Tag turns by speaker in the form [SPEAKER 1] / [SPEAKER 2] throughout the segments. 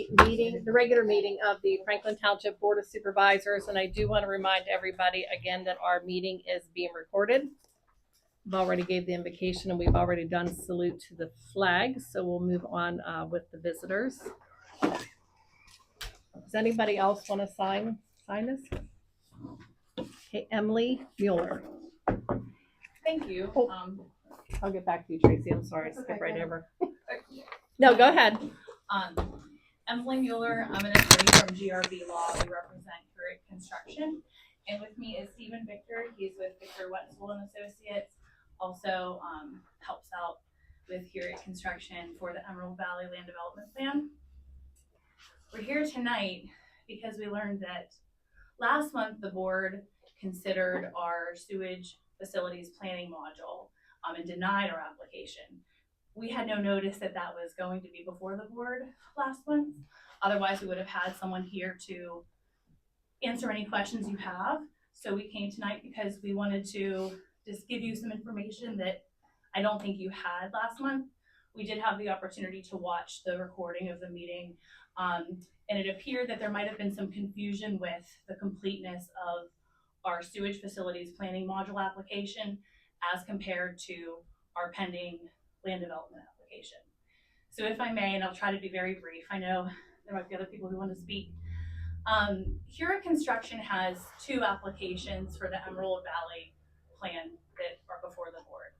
[SPEAKER 1] The regular meeting of the Franklin Township Board of Supervisors, and I do want to remind everybody again that our meeting is being recorded. I've already gave the invocation and we've already done salute to the flag, so we'll move on with the visitors. Does anybody else want to sign this? Okay, Emily Mueller.
[SPEAKER 2] Thank you.
[SPEAKER 1] I'll get back to you, Tracy. I'm sorry, I skipped right over. No, go ahead.
[SPEAKER 2] Emily Mueller, I'm an attorney from GRB Law. We represent Curate Construction. And with me is Stephen Victor. He's with Victor Wetzel and Associates. Also helps out with Curate Construction for the Emerald Valley Land Development Plan. We're here tonight because we learned that last month the board considered our sewage facilities planning module and denied our application. We had no notice that that was going to be before the board last month. Otherwise, we would have had someone here to answer any questions you have. So we came tonight because we wanted to just give you some information that I don't think you had last month. We did have the opportunity to watch the recording of the meeting, and it appeared that there might have been some confusion with the completeness of our sewage facilities planning module application as compared to our pending land development application. So if I may, and I'll try to be very brief, I know there might be other people who want to speak. Curate Construction has two applications for the Emerald Valley plan that are before the board.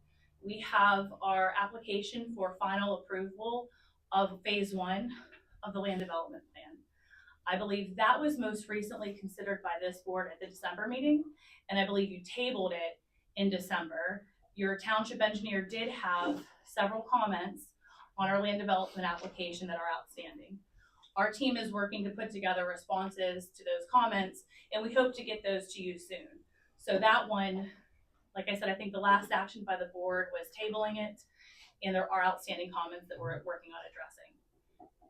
[SPEAKER 2] We have our application for final approval of phase 1 of the land development plan. I believe that was most recently considered by this board at the December meeting, and I believe you tabled it in December. Your township engineer did have several comments on our land development application that are outstanding. Our team is working to put together responses to those comments, and we hope to get those to you soon. So that one, like I said, I think the last action by the board was tabling it, and there are outstanding comments that we're working on addressing.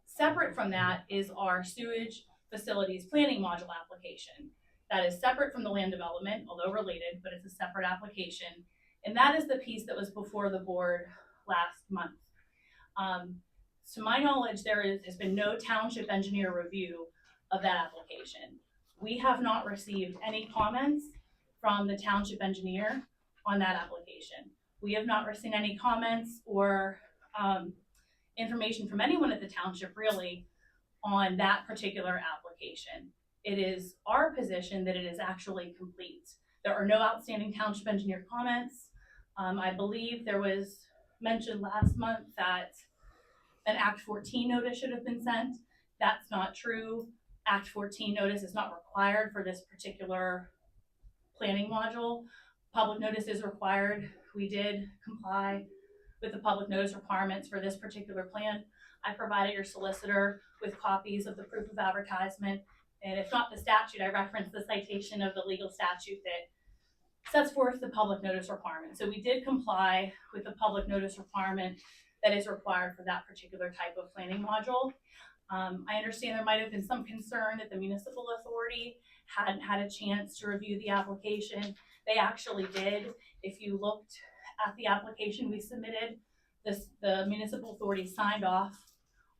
[SPEAKER 2] Separate from that is our sewage facilities planning module application. That is separate from the land development, although related, but it's a separate application. And that is the piece that was before the board last month. To my knowledge, there has been no township engineer review of that application. We have not received any comments from the township engineer on that application. We have not received any comments or information from anyone at the township really on that particular application. It is our position that it is actually complete. There are no outstanding township engineer comments. I believe there was mentioned last month that an Act 14 notice should have been sent. That's not true. Act 14 notice is not required for this particular planning module. Public notice is required. We did comply with the public notice requirements for this particular plan. I provided your solicitor with copies of the proof of advertisement. And if not the statute, I referenced the citation of the legal statute that sets forth the public notice requirement. So we did comply with the public notice requirement that is required for that particular type of planning module. I understand there might have been some concern that the municipal authority hadn't had a chance to review the application. They actually did. If you looked at the application we submitted, the municipal authority signed off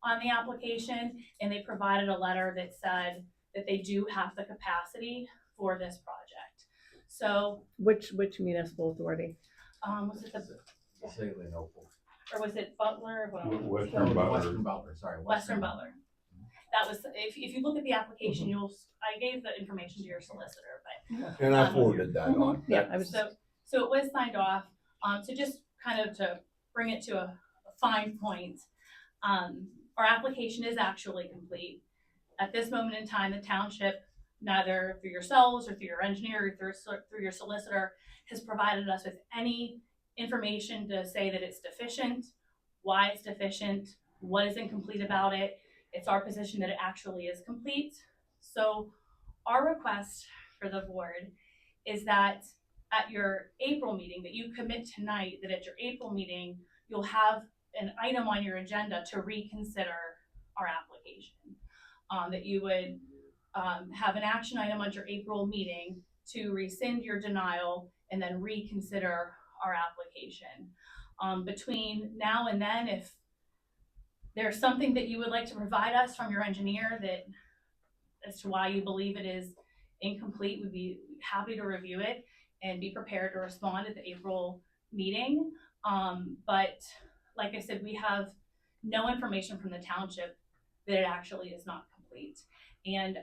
[SPEAKER 2] on the application, and they provided a letter that said that they do have the capacity for this project. So
[SPEAKER 1] Which municipal authority?
[SPEAKER 2] Was it or was it Butler?
[SPEAKER 3] Western Butler. Sorry,
[SPEAKER 2] Western Butler. That was, if you look at the application, I gave the information to your solicitor, but.
[SPEAKER 3] And I forwarded that on.
[SPEAKER 1] Yeah,
[SPEAKER 2] So it was signed off. So just kind of to bring it to a fine point, our application is actually complete. At this moment in time, the township, neither through yourselves or through your engineer or through your solicitor, has provided us with any information to say that it's deficient, why it's deficient, what is incomplete about it. It's our position that it actually is complete. So our request for the board is that at your April meeting, that you commit tonight that at your April meeting, you'll have an item on your agenda to reconsider our application. That you would have an action item at your April meeting to rescind your denial and then reconsider our application. Between now and then, if there's something that you would like to provide us from your engineer that as to why you believe it is incomplete, we'd be happy to review it and be prepared to respond at the April meeting. But like I said, we have no information from the township that it actually is not complete. And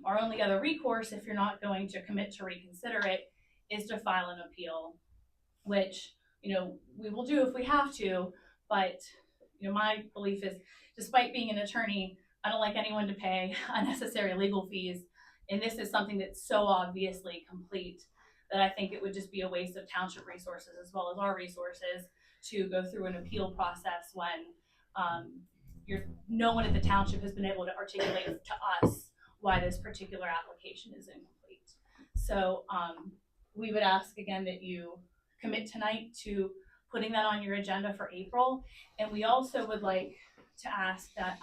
[SPEAKER 2] our only other recourse, if you're not going to commit to reconsider it, is to file an appeal, which, you know, we will do if we have to. But, you know, my belief is, despite being an attorney, I don't like anyone to pay unnecessary legal fees. And this is something that's so obviously complete that I think it would just be a waste of township resources as well as our resources to go through an appeal process when no one at the township has been able to articulate to us why this particular application is incomplete. So we would ask again that you commit tonight to putting that on your agenda for April. And we also would like to ask that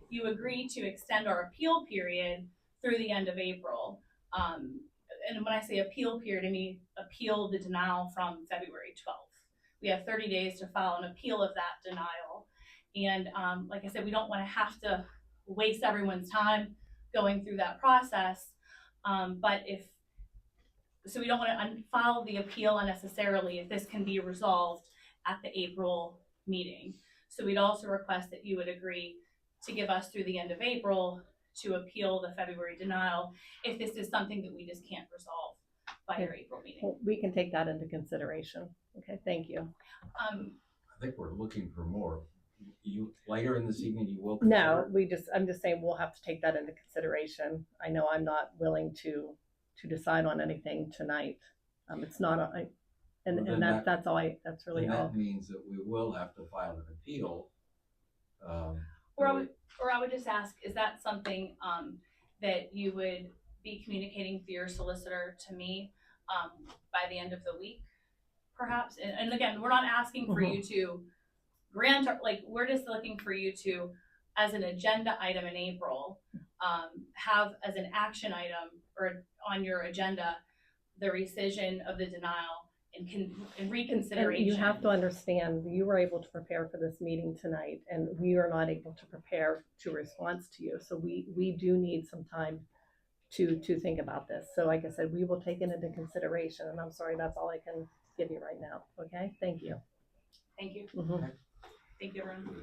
[SPEAKER 2] you agree to extend our appeal period through the end of April. And when I say appeal period, I mean appeal the denial from February 12th. We have 30 days to file an appeal of that denial. And like I said, we don't want to have to waste everyone's time going through that process. So we don't want to file the appeal unnecessarily if this can be resolved at the April meeting. So we'd also request that you would agree to give us through the end of April to appeal the February denial if this is something that we just can't resolve by your April meeting.
[SPEAKER 1] Well, we can take that into consideration. Okay, thank you.
[SPEAKER 3] I think we're looking for more. You, later in this evening, you will
[SPEAKER 1] No,
[SPEAKER 3] consider?
[SPEAKER 1] I'm just saying we'll have to take that into consideration. I know I'm not willing to decide on anything tonight. It's not, that's all that's really
[SPEAKER 3] And
[SPEAKER 1] all.
[SPEAKER 3] that means that we will have to file an appeal.
[SPEAKER 2] Or I would just ask, is that something that you would be communicating through your solicitor to me by the end of the week, perhaps? And again, we're not asking for you to grant, we're just looking for you to, as an agenda item in April, have as an action item or on your agenda the rescission of the denial and reconsideration.
[SPEAKER 1] And you have to understand, you were able to prepare for this meeting tonight, and we are not able to prepare to response to you. So we do need some time to think about this. So like I said, we will take it into consideration, and I'm sorry, that's all I can give you right now. Okay, thank you.
[SPEAKER 2] Thank you.
[SPEAKER 1] Mm-hmm.
[SPEAKER 2] Thank you, everyone.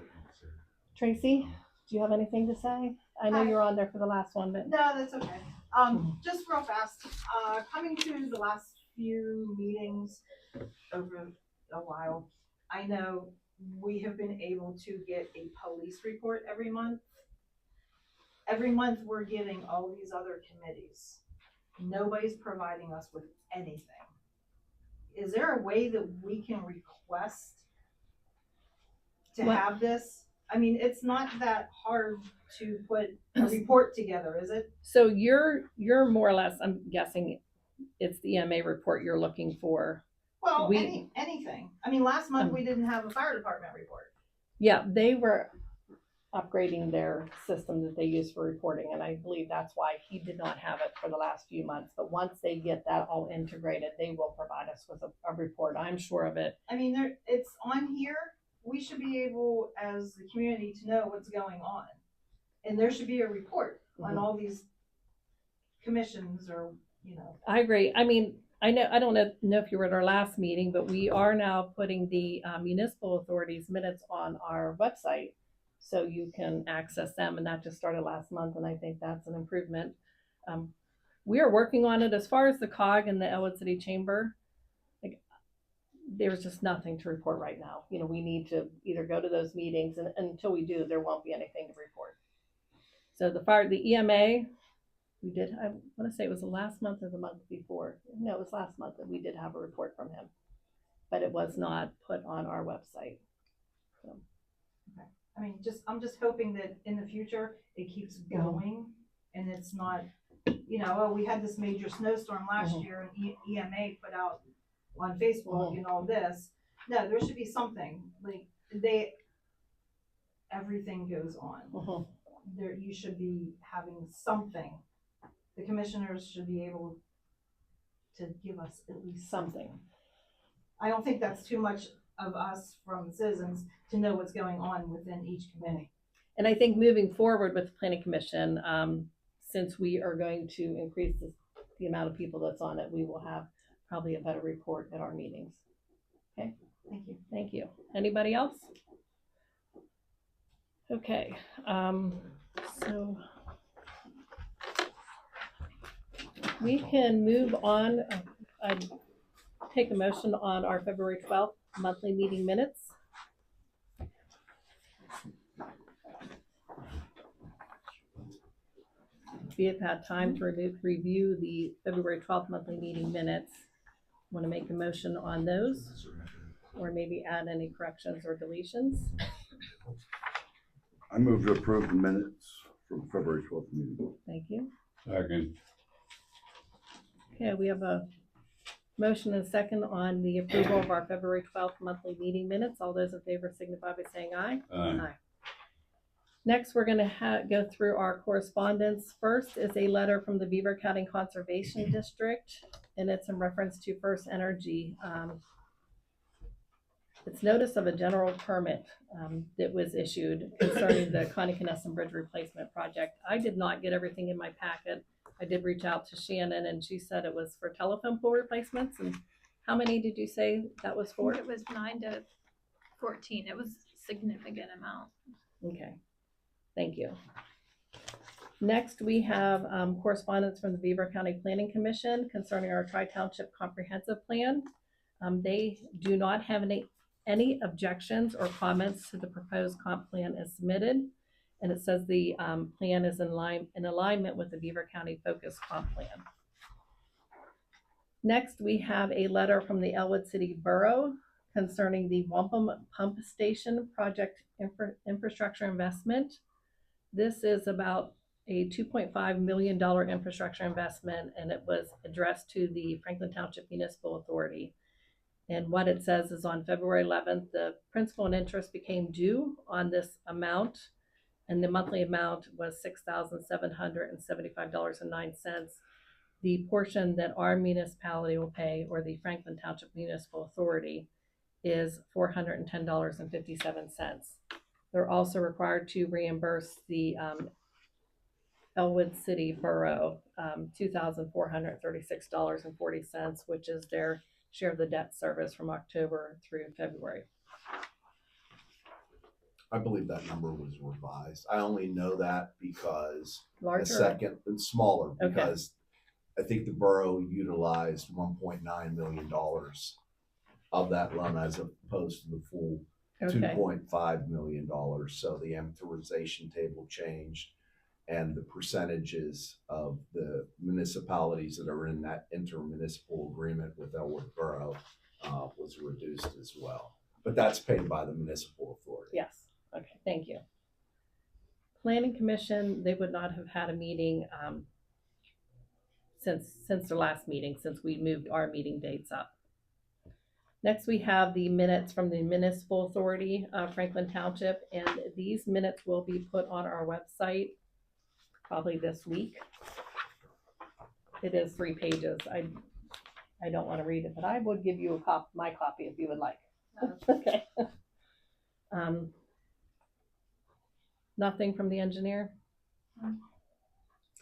[SPEAKER 1] Tracy, do you have anything to say? I know
[SPEAKER 4] Hi.
[SPEAKER 1] you're on there for the last one, but
[SPEAKER 4] No, that's okay. Just real fast, coming to the last few meetings over a while, I know we have been able to get a police report every month. Every month we're getting all these other committees. Nobody's providing us with anything. Is there a way that we can request to
[SPEAKER 1] What?
[SPEAKER 4] have this? I mean, it's not that hard to put a report together, is it?
[SPEAKER 1] so you're more or less, I'm guessing it's the EMA report you're looking for.
[SPEAKER 4] Well, anything. I mean, last month we didn't have a fire department report.
[SPEAKER 1] Yeah, they were upgrading their system that they use for reporting, and I believe that's why he did not have it for the last few months. But once they get that all integrated, they will provide us with a report. I'm sure of it.
[SPEAKER 4] I mean, it's on here. We should be able, as the community, to know what's going on. And there should be a report on all these commissions or, you know.
[SPEAKER 1] I agree. I mean, I don't know if you were at our last meeting, but we are now putting the municipal authorities minutes on our website, so you can access them, and that just started last month, and I think that's an improvement. We are working on it. As far as the COG and the Elwood City Chamber, like, there's just nothing to report right now. You know, we need to either go to those meetings, and until we do, there won't be anything to report. So the EMA, we did, I want to say it was the last month or the month before. No, it was last month that we did have a report from him, but it was not put on our website. So.
[SPEAKER 4] I mean, I'm just hoping that in the future it keeps going and it's not, you know, oh, we had this major snowstorm last year and EMA put out on Facebook and all this. No, there should be something. Like everything goes on. There, you should be having something. The commissioners should be able to give us at least
[SPEAKER 1] Something.
[SPEAKER 4] I don't think that's too much of us from citizens to know what's going on within each committee.
[SPEAKER 1] And I think moving forward with the planning commission, since we are going to increase the amount of people that's on it, we will have probably a better report at our meetings. Okay,
[SPEAKER 4] Thank you.
[SPEAKER 1] thank you. Anybody else? Okay, so we can move on. I'd take a motion on our February 12th monthly meeting minutes. We have had time to review the February 12th monthly meeting minutes. Want to make a motion on those? Or maybe add any corrections or deletions?
[SPEAKER 5] I move to approve the minutes from February 12th meeting.
[SPEAKER 1] Thank you.
[SPEAKER 5] Second.
[SPEAKER 1] Okay, we have a motion and a second on the approval of our February 12th monthly meeting minutes. All those in favor signify by saying aye.
[SPEAKER 5] Aye.
[SPEAKER 1] Next, we're gonna go through our correspondence. First is a letter from the Beaver County Conservation District, and it's in reference to First Energy. It's notice of a general permit that was issued concerning the Connie-Knesset Bridge Replacement Project. I did not get everything in my packet. I did reach out to Shannon, and she said it was for telephone pole replacements. And how many did you say that was
[SPEAKER 6] I
[SPEAKER 1] for?
[SPEAKER 6] think it was 9 to 14. It was a significant amount.
[SPEAKER 1] Okay, thank you. Next, we have correspondence from the Beaver County Planning Commission concerning our Tri-Township Comprehensive Plan. They do not have any objections or comments to the proposed comp plan as submitted. And it says the plan is in alignment with the Beaver County Focus Comp Plan. Next, we have a letter from the Elwood City Borough concerning the Wampum Pump Station project infrastructure investment. This is about a $2.5 million infrastructure investment, and it was addressed to the Franklin Township Municipal Authority. And what it says is on February 11th, the principal and interest became due on this amount, and the monthly amount was $6,775.09. The portion that our municipality will pay, or the Franklin Township Municipal Authority, is $410.57. They're also required to reimburse the Elwood City Borough $2,436.40, which is their share of the debt service from October through February.
[SPEAKER 7] I believe that number was revised. I only know that because
[SPEAKER 1] Larger?
[SPEAKER 7] the second, it's smaller,
[SPEAKER 1] Okay.
[SPEAKER 7] because I think the borough utilized $1.9 million of that loan as opposed to the full
[SPEAKER 1] Okay,
[SPEAKER 7] $2.5 million. So the amortization table changed, and the percentages of the municipalities that are in that intermunicipal agreement with Elwood Borough was reduced as well. But that's paid by the municipal authority.
[SPEAKER 1] yes, okay, thank you. Planning Commission, they would not have had a meeting since their last meeting, since we moved our meeting dates up. Next, we have the minutes from the Municipal Authority of Franklin Township, and these minutes will be put on our website probably this week. It is 3 pages. I don't want to read it, but I would give you my copy if you would like. Okay. Nothing from the engineer? Do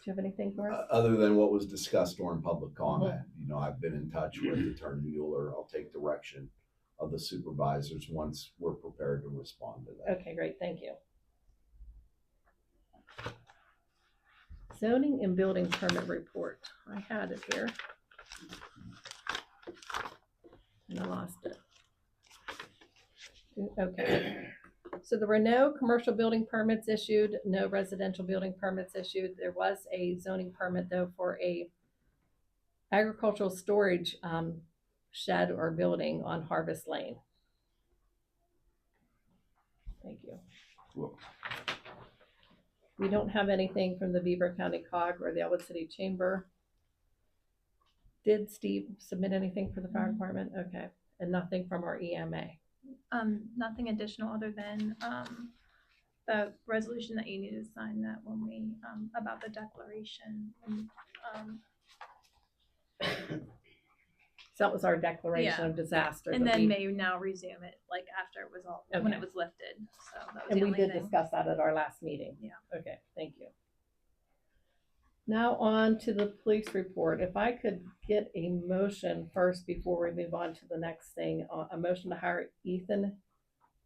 [SPEAKER 1] you have anything for us?
[SPEAKER 7] Other than what was discussed during public comment, I've been in touch with Attorney Mueller. I'll take direction of the supervisors once we're prepared to respond to that.
[SPEAKER 1] Okay, great, thank you. Zoning and building permit report. I had it here. And I lost it. Okay. So there were no commercial building permits issued, no residential building permits issued. There was a zoning permit though for a agricultural storage shed or building on Harvest Lane. Thank you.
[SPEAKER 5] Cool.
[SPEAKER 1] We don't have anything from the Beaver County COG or the Elwood City Chamber. Did Steve submit anything for the fire department? Okay, and nothing from our EMA.
[SPEAKER 6] Nothing additional other than the resolution that you need to sign that when we about the declaration.
[SPEAKER 1] So that was our declaration
[SPEAKER 6] Yeah.
[SPEAKER 1] of disaster.
[SPEAKER 6] And
[SPEAKER 1] that
[SPEAKER 6] then
[SPEAKER 1] we-
[SPEAKER 6] may now resume it, like after it was all, when
[SPEAKER 1] Okay.
[SPEAKER 6] it was lifted, so that was
[SPEAKER 1] And
[SPEAKER 6] the
[SPEAKER 1] we
[SPEAKER 6] only
[SPEAKER 1] did
[SPEAKER 6] thing.
[SPEAKER 1] discuss that at our last meeting.
[SPEAKER 6] Yeah.
[SPEAKER 1] Okay, thank you. Now on to the police report. If I could get a motion first before we move on to the next thing, a motion to hire Ethan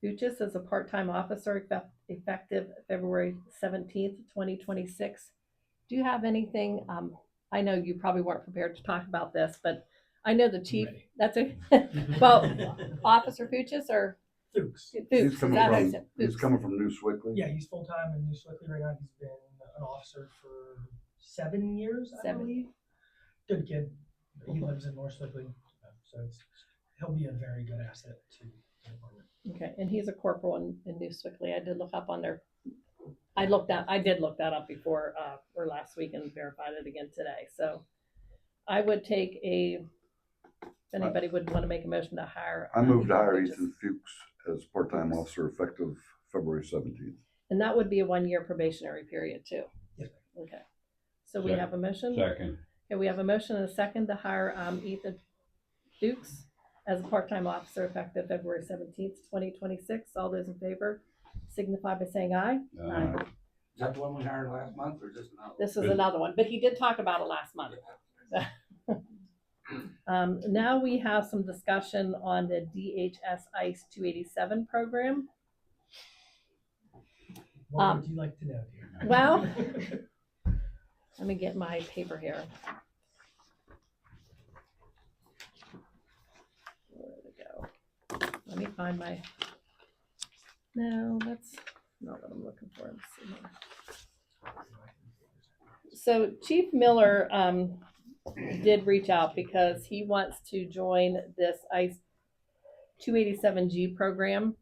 [SPEAKER 1] Buchis as a part-time officer effective February 17th, 2026. Do you have anything, I know you probably weren't prepared to talk about this, but I know the chief, that's a, well, Officer Buchis or
[SPEAKER 8] Fuchs.
[SPEAKER 1] Fuchs,
[SPEAKER 5] He's
[SPEAKER 1] is
[SPEAKER 5] coming
[SPEAKER 1] that how you
[SPEAKER 5] from,
[SPEAKER 1] said?
[SPEAKER 5] he's
[SPEAKER 1] Fuchs.
[SPEAKER 5] coming from New Swickley.
[SPEAKER 8] Yeah, he's full time in New Swickley right now. He's been an officer for 7 years, I
[SPEAKER 1] 7.
[SPEAKER 8] believe. Good kid. He lives in North Swickley, so he'll be a very good asset to the department.
[SPEAKER 1] Okay, and he's a corporal in New Swickley. I did look up on their, I did look that up before, or last week and verified it again today, so. I would take if anybody would wanna make a motion to hire.
[SPEAKER 5] I moved to hire
[SPEAKER 1] Buchis.
[SPEAKER 5] Ethan Fuchs as part-time officer effective February 17th.
[SPEAKER 1] And that would be a 1-year probationary period too.
[SPEAKER 8] Yes,
[SPEAKER 1] Okay, so we have a motion.
[SPEAKER 3] Second.
[SPEAKER 1] Okay, we have a motion and a second to hire, Ethan Fuchs as a part-time officer effective February 17th, 2026. All those in favor signify by saying aye. Aye.
[SPEAKER 9] Is that the one we hired last month or just another?
[SPEAKER 1] This is another one, but he did talk about it last month. Now we have some discussion on the DHS ICE 287 program.
[SPEAKER 8] What would you like to know, dear?
[SPEAKER 1] Well, let me get my paper here. Where did it go? Let me find my, no, that's not what I'm looking for. Let's see here. So Chief Miller, did reach out because he wants to join this ICE 287G program.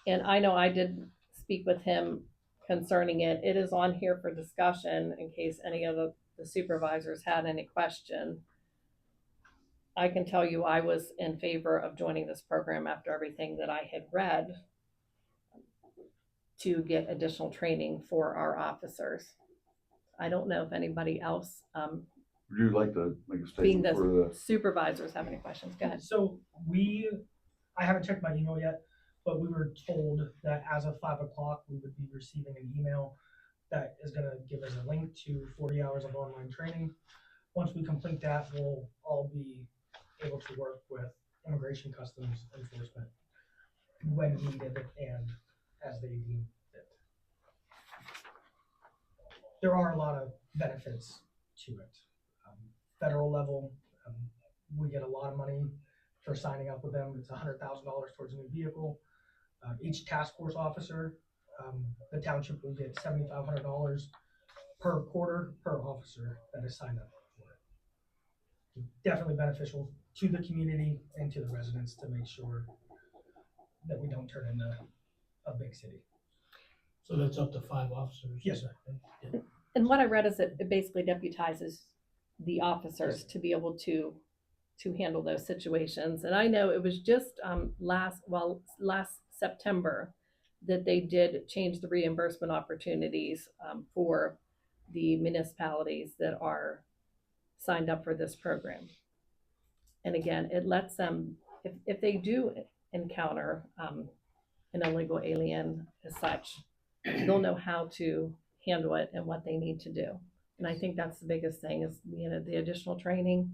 [SPEAKER 1] And I know I did speak with him concerning it. It is on here for discussion in case any of the supervisors had any question. I can tell you I was in favor of joining this program after everything that I had read to get additional training for our officers. I don't know if anybody else,
[SPEAKER 5] Would you like to make a
[SPEAKER 1] being
[SPEAKER 5] statement for
[SPEAKER 1] the
[SPEAKER 5] the,
[SPEAKER 1] supervisors, have any questions? Go ahead.
[SPEAKER 8] So I haven't checked my email yet, but we were told that as of 5 o'clock, we would be receiving an email that is gonna give us a link to 40 hours of online training. Once we complete that, we'll all be able to work with Immigration Customs Enforcement when needed and as they deem fit. There are a lot of benefits to it. Federal level, we get a lot of money for signing up with them. It's $100,000 towards a new vehicle. Each task force officer, the township will get $7,500 per quarter per officer that is signed up for it. Definitely beneficial to the community and to the residents to make sure that we don't turn into a big city.
[SPEAKER 10] So that's up to 5 officers?
[SPEAKER 8] Yes, sir.
[SPEAKER 1] And what I read is that it basically deputizes the officers to be able to handle those situations. And I know it was just last September that they did change the reimbursement opportunities for the municipalities that are signed up for this program. And again, it lets them, if they do encounter an illegal alien as such, they'll know how to handle it and what they need to do. And I think that's the biggest thing is, the additional training.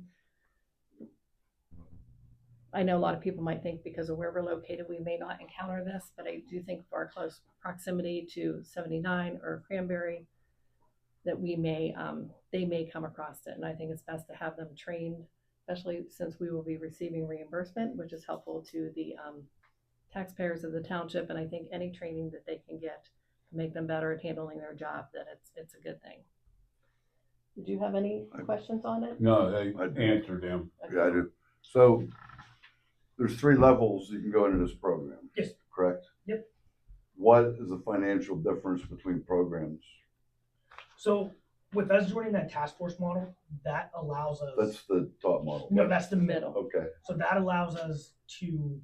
[SPEAKER 1] I know a lot of people might think because of where we're located, we may not encounter this, but I do think for our close proximity to 79 or Cranberry, that we may, they may come across it. And I think it's best to have them trained, especially since we will be receiving reimbursement, which is helpful to the taxpayers of the township. And I think any training that they can get to make them better at handling their job, that it's a good thing. Did you have any questions on it?
[SPEAKER 3] No, they
[SPEAKER 5] I do.
[SPEAKER 3] answered them.
[SPEAKER 5] yeah, I do. So there's 3 levels you can go into this program.
[SPEAKER 8] Yes.
[SPEAKER 5] Correct?
[SPEAKER 8] Yep.
[SPEAKER 5] What is the financial difference between programs?
[SPEAKER 8] So with us joining that task force model, that allows us.
[SPEAKER 5] That's the top model.
[SPEAKER 8] No, that's the middle.
[SPEAKER 5] Okay,
[SPEAKER 8] So that allows us to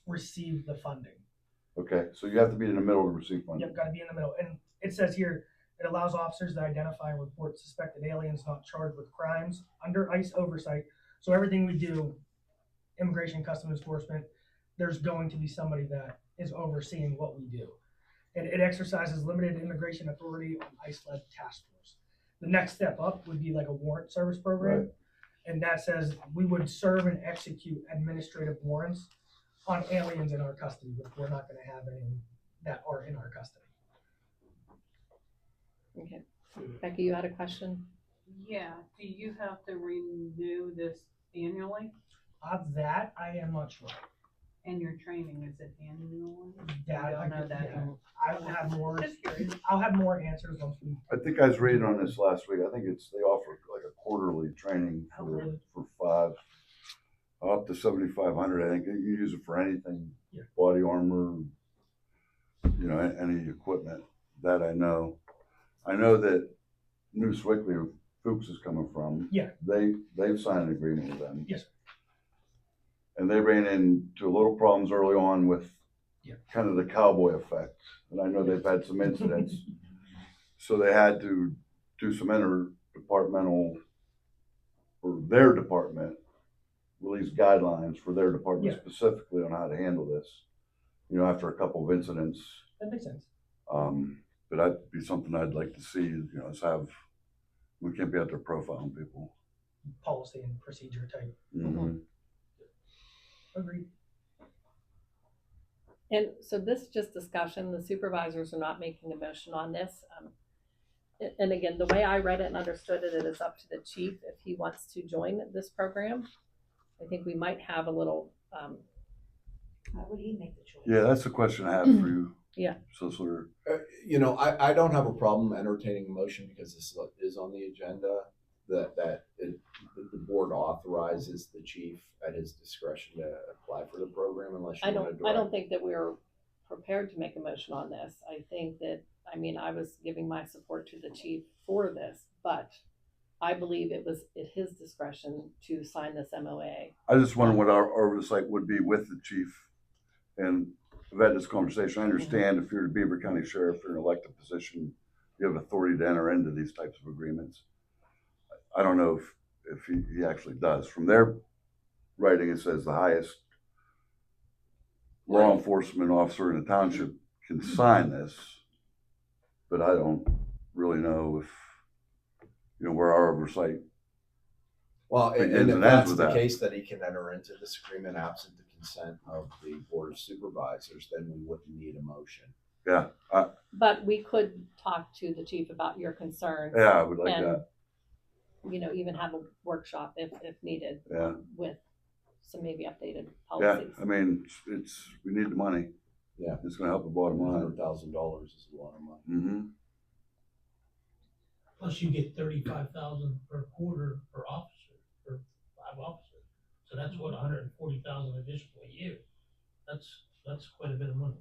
[SPEAKER 8] receive the funding.
[SPEAKER 5] okay. So you have to be in the middle to receive funding.
[SPEAKER 8] Yep, gotta be in the middle. And it says here, It allows officers to identify and report suspected aliens not charged with crimes under ICE oversight. So everything we do, immigration, customs enforcement, there's going to be somebody that is overseeing what we do. And it exercises limited immigration authority on ICE-led task force. The next step up would be like a warrant service program.
[SPEAKER 5] Right.
[SPEAKER 8] And that says we would serve and execute administrative warrants on aliens in our custody, but we're not gonna have any that are in our custody.
[SPEAKER 1] Okay. Becky, you had a question?
[SPEAKER 11] Yeah, do you have to renew this annually?
[SPEAKER 8] Of that, I am not sure.
[SPEAKER 11] And your training, is it annual?
[SPEAKER 8] That,
[SPEAKER 11] You don't
[SPEAKER 8] I
[SPEAKER 11] know
[SPEAKER 8] could,
[SPEAKER 11] that.
[SPEAKER 8] yeah, I will have more,
[SPEAKER 11] Just curious.
[SPEAKER 8] I'll have more answers once we,
[SPEAKER 5] I think I was reading on this last week. I think they offer like a quarterly training
[SPEAKER 8] Oh, really?
[SPEAKER 5] for up to 7,500. I think you can use it for anything,
[SPEAKER 8] Yeah.
[SPEAKER 5] body armor, any equipment that I know. I know that New Swickley, Fuchs is coming from.
[SPEAKER 8] Yeah.
[SPEAKER 5] They've signed an agreement with them.
[SPEAKER 8] Yes, sir.
[SPEAKER 5] And they ran into little problems early on with
[SPEAKER 8] Yeah.
[SPEAKER 5] kind of the cowboy effect. And I know they've had some incidents. So they had to do some interdepartmental, or their department, release guidelines for their department
[SPEAKER 8] Yeah.
[SPEAKER 5] specifically on how to handle this, after a couple of incidents.
[SPEAKER 8] That makes sense.
[SPEAKER 5] But that'd be something I'd like to see, we can't be out there profiling people.
[SPEAKER 8] Policy and procedure type.
[SPEAKER 5] Mhm.
[SPEAKER 8] Agreed.
[SPEAKER 1] And so this just discussion, the supervisors are not making a motion on this. And again, the way I read it and understood it, it is up to the chief if he wants to join this program. I think we might have a little,
[SPEAKER 12] How would he make the choice?
[SPEAKER 5] Yeah, that's the question I have for you.
[SPEAKER 1] Yeah.
[SPEAKER 5] So sort of,
[SPEAKER 7] I don't have a problem entertaining a motion because this is on the agenda, that the board authorizes the chief at his discretion to apply for the program unless you
[SPEAKER 1] I
[SPEAKER 7] want to
[SPEAKER 1] don't
[SPEAKER 7] direct.
[SPEAKER 1] think that we're prepared to make a motion on this. I think that, I was giving my support to the chief for this, but I believe it was at his discretion to sign this MOA.
[SPEAKER 5] I just wonder what our oversight would be with the chief. And we've had this conversation. I understand if you're the Beaver County Sheriff, you're in an elected position, you have authority to enter into these types of agreements. I don't know if he actually does. From their writing, it says the highest law enforcement officer in the township can sign this, but I don't really know if, where our oversight.
[SPEAKER 7] Well, and
[SPEAKER 5] begins
[SPEAKER 7] if
[SPEAKER 5] and ends
[SPEAKER 7] that's
[SPEAKER 5] with
[SPEAKER 7] the
[SPEAKER 5] that.
[SPEAKER 7] case that he can enter into this agreement absent the consent of the board of supervisors, then we wouldn't need a motion.
[SPEAKER 5] Yeah,
[SPEAKER 1] But we could talk to the chief about your concerns.
[SPEAKER 5] I would like
[SPEAKER 1] And,
[SPEAKER 5] that.
[SPEAKER 1] Even have a workshop if needed.
[SPEAKER 5] Yeah.
[SPEAKER 1] With some maybe updated
[SPEAKER 5] Yeah,
[SPEAKER 1] policies.
[SPEAKER 5] we need the money.
[SPEAKER 7] Yeah.
[SPEAKER 5] It's gonna help the bottom line.
[SPEAKER 7] $100,000 is a lot of money.
[SPEAKER 5] Mm-hmm.
[SPEAKER 10] Plus you get 35,000 per quarter per officer, for 5 officers. So that's what, 140,000 additional a year. That's quite a bit of money.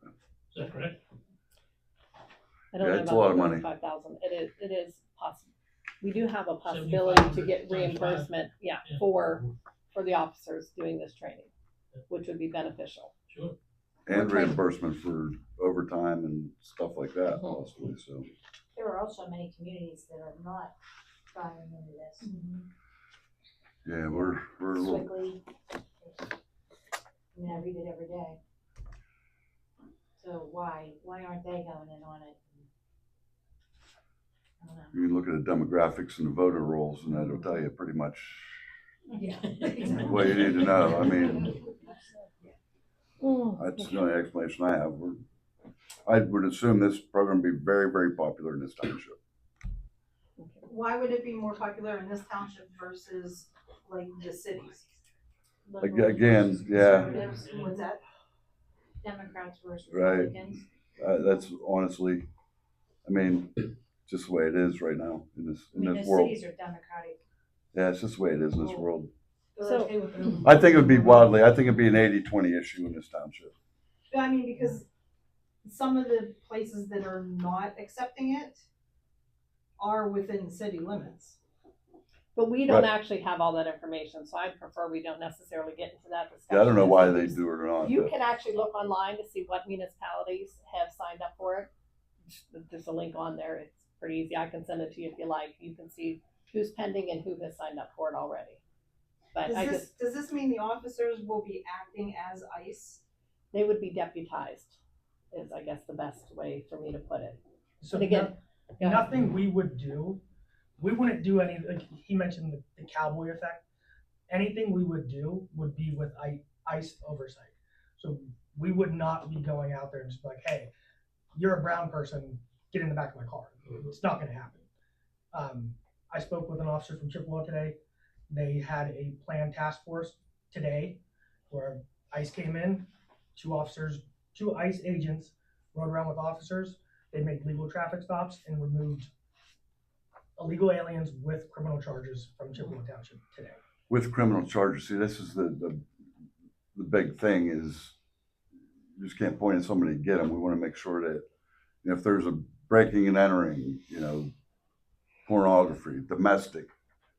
[SPEAKER 10] Is that correct?
[SPEAKER 1] I don't
[SPEAKER 5] Yeah,
[SPEAKER 1] know
[SPEAKER 5] it's a lot
[SPEAKER 1] about
[SPEAKER 5] of
[SPEAKER 1] the
[SPEAKER 5] money.
[SPEAKER 1] 35,000. It is possible. We do have a possibility to get
[SPEAKER 10] 75
[SPEAKER 1] reimbursement,
[SPEAKER 10] Yeah.
[SPEAKER 1] for the officers doing this training, which would be beneficial.
[SPEAKER 10] Sure.
[SPEAKER 5] And
[SPEAKER 1] Okay.
[SPEAKER 5] reimbursement for overtime and stuff like that
[SPEAKER 1] Mhm.
[SPEAKER 5] possibly, so.
[SPEAKER 12] There are also many communities that are not buying into this.
[SPEAKER 5] Yeah, we're a little,
[SPEAKER 12] Swiftly. I read it every day. So why aren't they going in on it? I don't know.
[SPEAKER 5] you can look at the demographics and the voter rolls and that'll tell you pretty much
[SPEAKER 12] Yeah.
[SPEAKER 5] what you need to know.
[SPEAKER 1] Mm,
[SPEAKER 5] That's the only explanation I have. I would assume this program would be very, very popular in this township.
[SPEAKER 4] Why would it be more popular in this township versus like the cities?
[SPEAKER 5] Again, yeah,
[SPEAKER 12] Conservatives,
[SPEAKER 4] What's that?
[SPEAKER 12] Democrats versus
[SPEAKER 5] Right.
[SPEAKER 12] Republicans.
[SPEAKER 5] that's honestly, just the way it is right now in
[SPEAKER 12] I
[SPEAKER 5] this
[SPEAKER 12] mean, the
[SPEAKER 5] world.
[SPEAKER 12] cities are Democratic.
[SPEAKER 5] Yeah, it's just the way it is in this world.
[SPEAKER 1] So-
[SPEAKER 5] I think it would be I think it'd be an 80-20 issue in this township.
[SPEAKER 4] Because some of the places that are not accepting it are within city limits.
[SPEAKER 1] But we don't
[SPEAKER 5] Right.
[SPEAKER 1] actually have all that information, so I'd prefer we don't necessarily get into that discussion.
[SPEAKER 5] Yeah, I don't know why they
[SPEAKER 1] There's-
[SPEAKER 5] do it or not.
[SPEAKER 1] You
[SPEAKER 5] but-
[SPEAKER 1] can actually look online to see what municipalities have signed up for for it, there's a link on there. It's pretty easy. I can send it to you if you like. You can see who's pending and who has signed up for it already. But
[SPEAKER 4] Does this mean the officers will be acting as ICE?
[SPEAKER 1] they would be deputized, is I guess the best way for me to put it.
[SPEAKER 8] So
[SPEAKER 1] And again, go ahead.
[SPEAKER 8] nothing we would do, we wouldn't do any, like he mentioned the cowboy effect. Anything we would do would be with ICE oversight. So we would not be going out there and just be like, hey, you're a brown person, get in the back of my car. It's not gonna happen. I spoke with an officer from Chippewa today. They had a planned task force today where ICE came in, two ICE agents rode around with officers. They made legal traffic stops and removed illegal aliens with criminal charges from Chippewa Township today.
[SPEAKER 5] With criminal charges, see, this is the big thing is you just can't point at somebody and get them. We want to make sure that if there's a breaking and entering, pornography, domestic,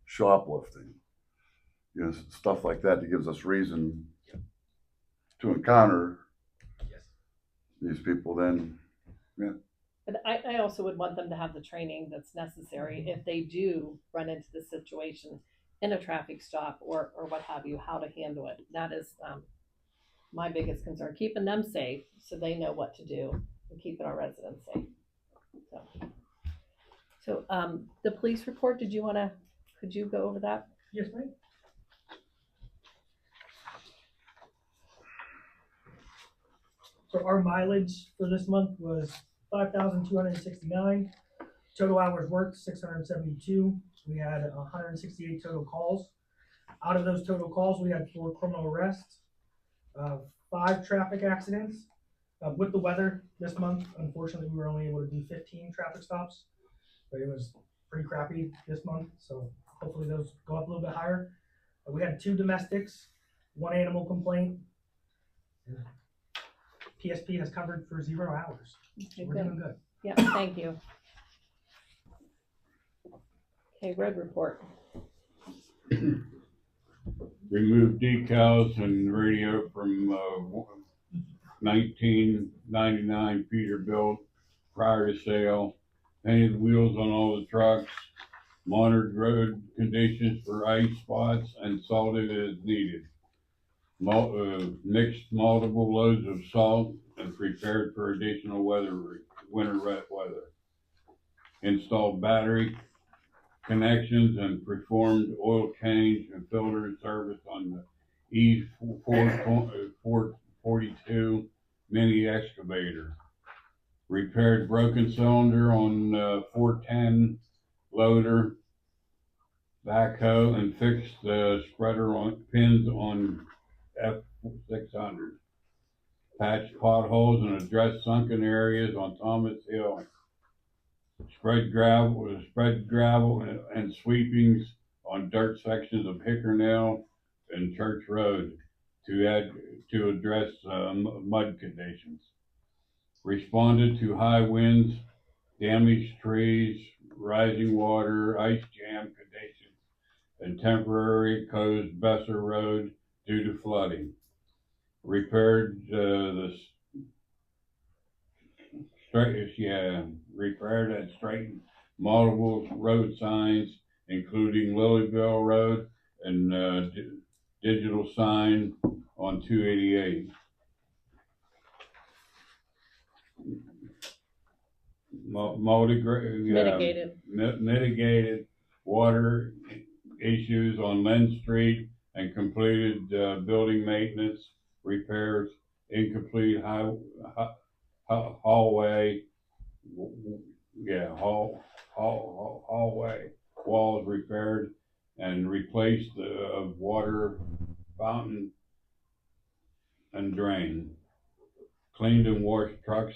[SPEAKER 5] shoplifting, stuff like that gives us reason to encounter these people, then, yeah.
[SPEAKER 1] But I also would want them to have the training that's necessary if they do run into the situation in a traffic stop or what have you, how to handle it. That is my biggest concern, keeping them safe so they know what to do and keeping our residents safe. So the police report, could you go over that?
[SPEAKER 8] Yes, ma'am. So our mileage for this month was 5,269. Total hours worked 672. We had 168 total calls. Out of those total calls, we had 4 criminal arrests, 5 traffic accidents. With the weather this month, unfortunately, we were only able to do 15 traffic stops, but it was pretty crappy this month, so hopefully those go up a little bit higher. We had 2 domestics, 1 animal complaint. PSP has covered for 0 hours.
[SPEAKER 1] Okay,
[SPEAKER 8] We're doing good.
[SPEAKER 1] Yeah, thank you. Okay, road report.
[SPEAKER 13] Remove decals and radio from 1999 Peterbilt prior to sale. Painted wheels on all the trucks. Monitored road conditions for ice spots and salted as needed. Mixed multiple loads of salt and prepared for additional winter weather. Installed battery connections and performed oil change and filter service on the E442 mini excavator. Repaired broken cylinder on 410 loader backhoe and fixed the spreader on pins on F600. Patched potholes and addressed sunken areas on Thomas Hill. Spread gravel and sweepings on dirt sections of Hickernell and Church Road to address mud conditions. Responded to high winds, damaged trees, rising water, ice jam conditions, and temporary closed Besser Road due to flooding. Repaired repaired and straightened multiple road signs, including Lilyville Road and digital sign on 288. Mitigated water issues on Lynn Street and completed building maintenance repairs, incomplete hallway walls repaired and replaced of water fountain and drain. Cleaned and washed trucks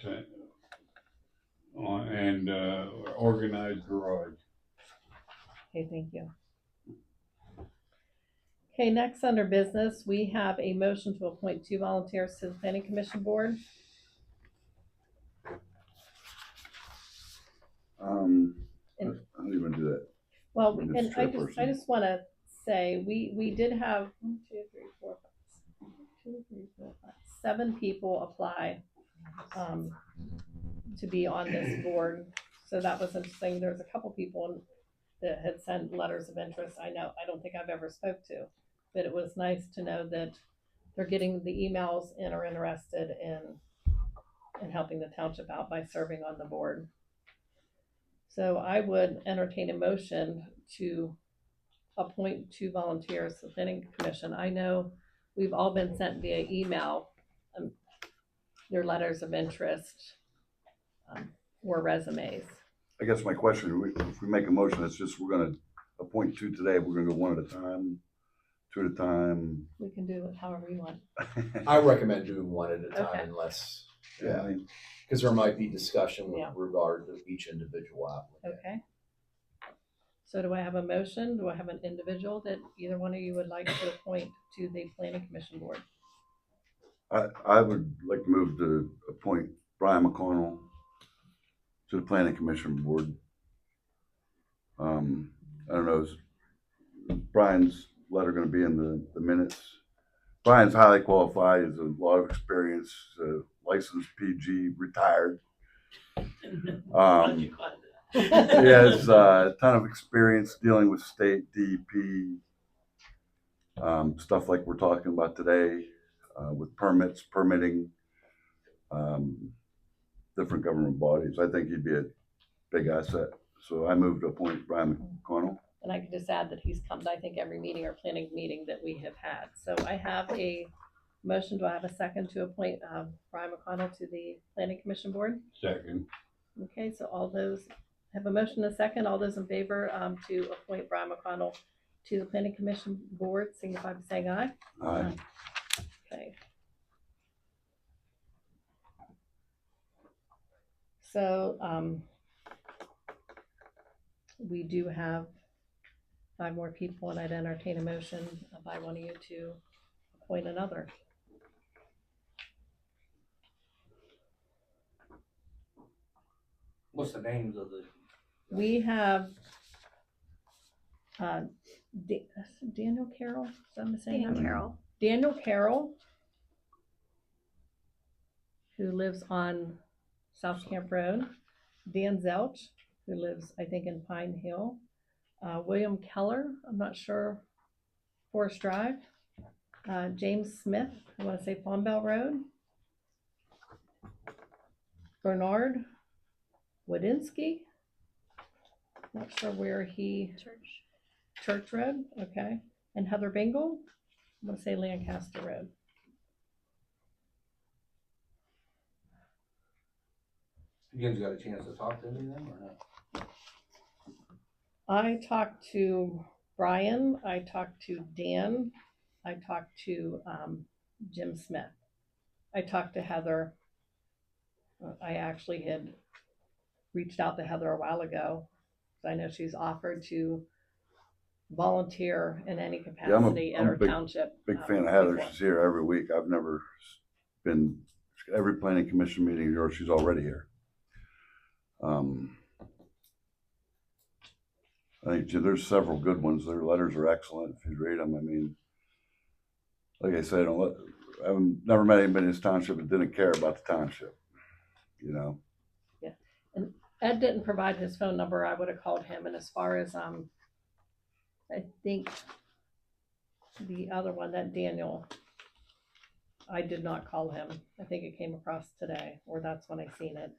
[SPEAKER 13] and organized garage.
[SPEAKER 1] Okay, thank you. Okay, next under business, we have a motion to appoint 2 volunteers to the Planning Commission Board.
[SPEAKER 5] How do you want to do that?
[SPEAKER 1] Well,
[SPEAKER 5] When
[SPEAKER 1] and
[SPEAKER 5] it's
[SPEAKER 1] I just want to say, we did have 7 people apply. to be on this board. So that was interesting. There's a couple people that had sent letters of interest. I don't think I've ever spoke to, but it was nice to know that they're getting the emails and are interested in helping the township out by serving on the board. So I would entertain a motion to appoint 2 volunteers to the planning commission. I know we've all been sent via email their letters of interest or resumes.
[SPEAKER 5] I guess my question, if we make a motion, it's just, we're gonna appoint 2 today, we're gonna go 1 at a time, 2 at a time.
[SPEAKER 1] We can do it however you want.
[SPEAKER 7] I recommend doing 1 at a time
[SPEAKER 1] Okay.
[SPEAKER 7] unless,
[SPEAKER 5] Yeah, I mean,
[SPEAKER 7] because there might be discussion with
[SPEAKER 1] Yeah.
[SPEAKER 7] regard to each individual applicant.
[SPEAKER 1] Okay. So do I have a motion? Do I have an individual that either one of you would like to appoint to the planning commission board?
[SPEAKER 5] I would like to move to appoint Brian McConnell to the planning commission board. I don't know, is Brian's letter gonna be in the minutes? Brian's highly qualified, has a lot of experience, licensed PG, retired. He has a ton of experience dealing with state DEP, stuff like we're talking about today, with permits, permitting, different government bodies. I think he'd be a big asset. So I move to appoint Brian McConnell.
[SPEAKER 1] And I can just add that he's come to, I think, every meeting or planning meeting that we have had. So I have a motion. Do I have a second to appoint Brian McConnell to the planning commission board?
[SPEAKER 13] Second.
[SPEAKER 1] Okay, so all those have a motion and a second. All those in favor to appoint Brian McConnell to the planning commission board, signify by saying aye.
[SPEAKER 5] Aye.
[SPEAKER 1] Okay. So we do have 5 more people, and I'd entertain a motion by one of you to appoint another.
[SPEAKER 9] What's the names of the?
[SPEAKER 1] We have Daniel Carroll, is that the same
[SPEAKER 6] Dan
[SPEAKER 1] name?
[SPEAKER 6] Carroll.
[SPEAKER 1] Daniel Carroll, who lives on South Camp Road. Dan Zelch, who lives, I think, in Pine Hill. William Keller, I'm not sure, Forest Drive. James Smith, I want to say Palm Bell Road. Bernard Wadinsky, not sure where he. Church Road, okay. And Heather Bingle, I'm gonna say Lancaster Road.
[SPEAKER 9] You guys got a chance to talk to any of them or not?
[SPEAKER 1] I talked to Brian, I talked to Dan, I talked to Jim Smith. I talked to Heather. I actually had reached out to Heather a while ago. I know she's offered to volunteer in any capacity in
[SPEAKER 5] I'm a
[SPEAKER 1] our township.
[SPEAKER 5] Big fan of Heather.
[SPEAKER 1] before.
[SPEAKER 5] She's here every week. I've never been, every planning commission meeting here, she's already here. I think there's several good ones. Their letters are excellent if you read them. I mean, like I said, I've never met anybody in this township that didn't care about the township, you know?
[SPEAKER 1] Yeah, and Ed didn't provide his phone number. I would have called him. And as far as I think the other one, that Daniel, I did not call him. I think it came across today, or that's when I seen it.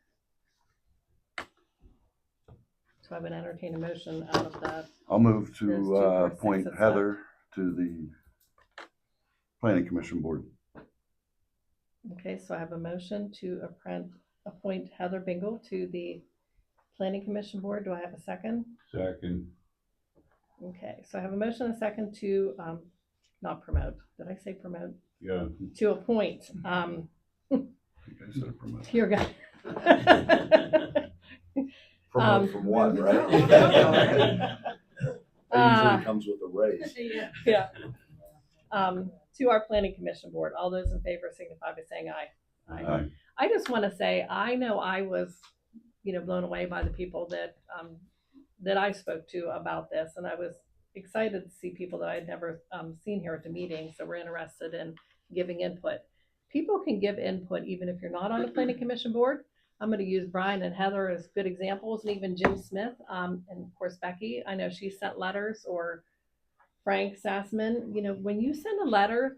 [SPEAKER 1] So I would entertain a motion out of that.
[SPEAKER 5] I'll move
[SPEAKER 1] Those
[SPEAKER 5] to
[SPEAKER 1] 2, 4, 6,
[SPEAKER 5] appoint
[SPEAKER 1] that's
[SPEAKER 5] Heather to the planning commission board.
[SPEAKER 1] Okay, so I have a motion to appoint Heather Bingle to the planning commission board. Do I have a second?
[SPEAKER 13] Second.
[SPEAKER 1] Okay, so I have a motion and a second to not promote. Did I say promote?
[SPEAKER 13] Yeah.
[SPEAKER 1] To appoint
[SPEAKER 5] I think I said promote.
[SPEAKER 1] your guy.
[SPEAKER 7] Promote from what, right? That usually comes with a raise.
[SPEAKER 1] Yeah. To our planning commission board. All those in favor signify by saying aye.
[SPEAKER 5] Aye.
[SPEAKER 1] I just want to say, I know I was, blown away by the people that I spoke to about this, and I was excited to see people that I had never seen here at the meeting. So we're interested in giving input. People can give input even if you're not on the planning commission board. I'm gonna use Brian and Heather as good examples, and even Jim Smith, and of course Becky. I know she sent letters, or Frank Sassman. You know, when you send a letter